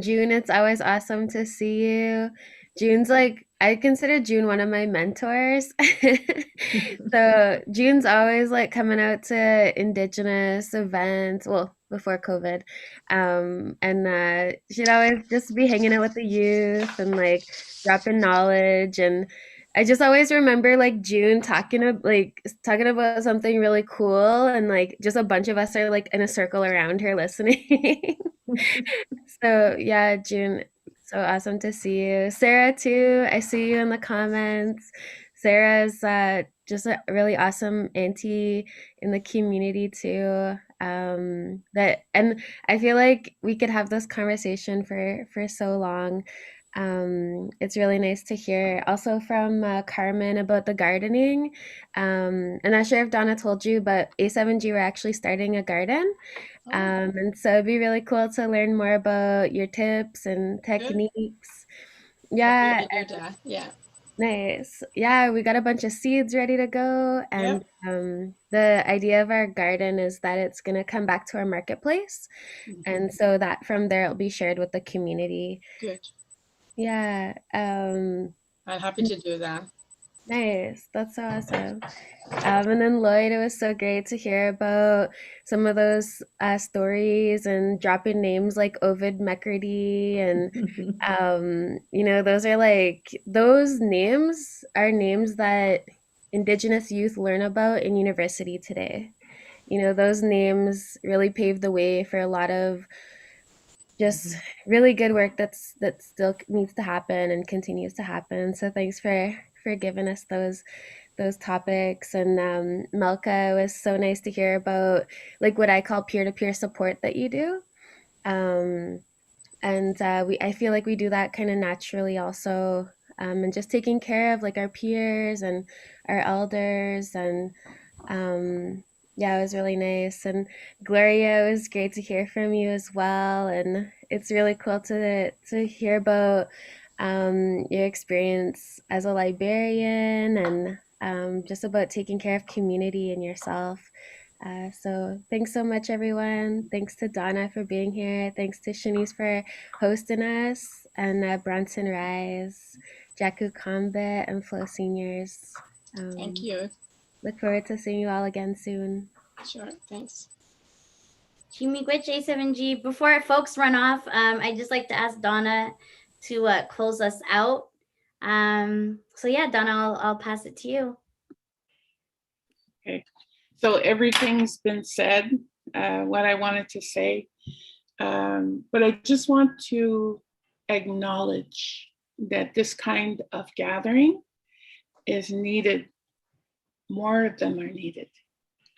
June, it's always awesome to see you. June's I consider June one of my mentors. So June's always coming out to Indigenous events, well, before COVID. And she'd always just be hanging out with the youth and dropping knowledge. And I just always remember June talking about something really cool, and just a bunch of us are in a circle around her listening. So yeah, June, so awesome to see you. Sarah too, I see you in the comments. Sarah's just a really awesome auntie in the community too. And I feel like we could have this conversation for so long. It's really nice to hear also from Carmen about the gardening. I'm not sure if Donna told you, but A7G, we're actually starting a garden. And so it'd be really cool to learn more about your tips and techniques. Yeah. Yeah. Nice. Yeah, we got a bunch of seeds ready to go. And the idea of our garden is that it's going to come back to our marketplace. And so that from there, it'll be shared with the community. Good. Yeah. I'm happy to do that. Nice. That's so awesome. And then Lloyd, it was so great to hear about some of those stories and dropping names like Ovid McCurdy and you know, those names are names that Indigenous youth learn about in university today. You know, those names really paved the way for a lot of just really good work that still needs to happen and continues to happen. So thanks for giving us those topics. And Melka, it was so nice to hear about like what I call peer-to-peer support that you do. And I feel like we do that kind of naturally also, and just taking care of like our peers and our elders. And yeah, it was really nice. And Gloria, it was great to hear from you as well. And it's really cool to hear about your experience as a librarian and just about taking care of community and yourself. So thanks so much, everyone. Thanks to Donna for being here. Thanks to Shanese for hosting us, and Bronson Rise, Jaku Konbit, and Flow Seniors. Thank you. Look forward to seeing you all again soon. Sure, thanks. Chimigwech A7G. Before folks run off, I'd just like to ask Donna to close us out. So yeah, Donna, I'll pass it to you. Okay. So everything's been said, what I wanted to say, but I just want to acknowledge that this kind of gathering is needed. More of them are needed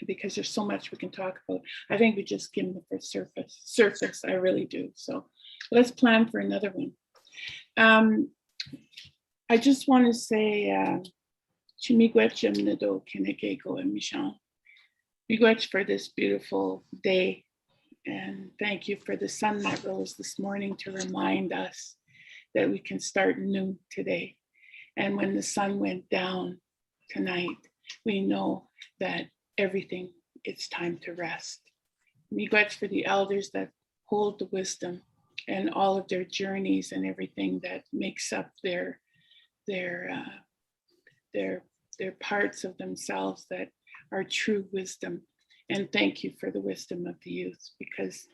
because there's so much we can talk about. I think we just skimmed the first surface, I really do. So let's plan for another one. I just want to say, Chimigwech Mnido Kinekeko and Mishan. Miigwech for this beautiful day, and thank you for the sun that rose this morning to remind us that we can start new today. And when the sun went down tonight, we know that everything, it's time to rest. Miigwech for the elders that hold the wisdom and all of their journeys and everything that makes up their parts of themselves that our true wisdom. And thank you for the wisdom of the youth, because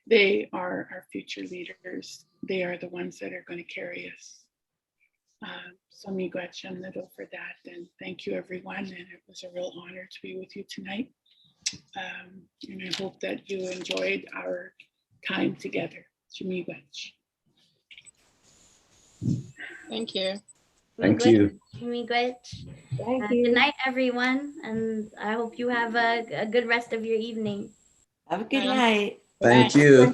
they are our future leaders. They are the ones that are going to carry us. So miigwech for that. And thank you, everyone. And it was a real honor to be with you tonight. And I hope that you enjoyed our time together. Miigwech. Thank you. Thank you. Miigwech. Good night, everyone. And I hope you have a good rest of your evening. Have a good night. Thank you.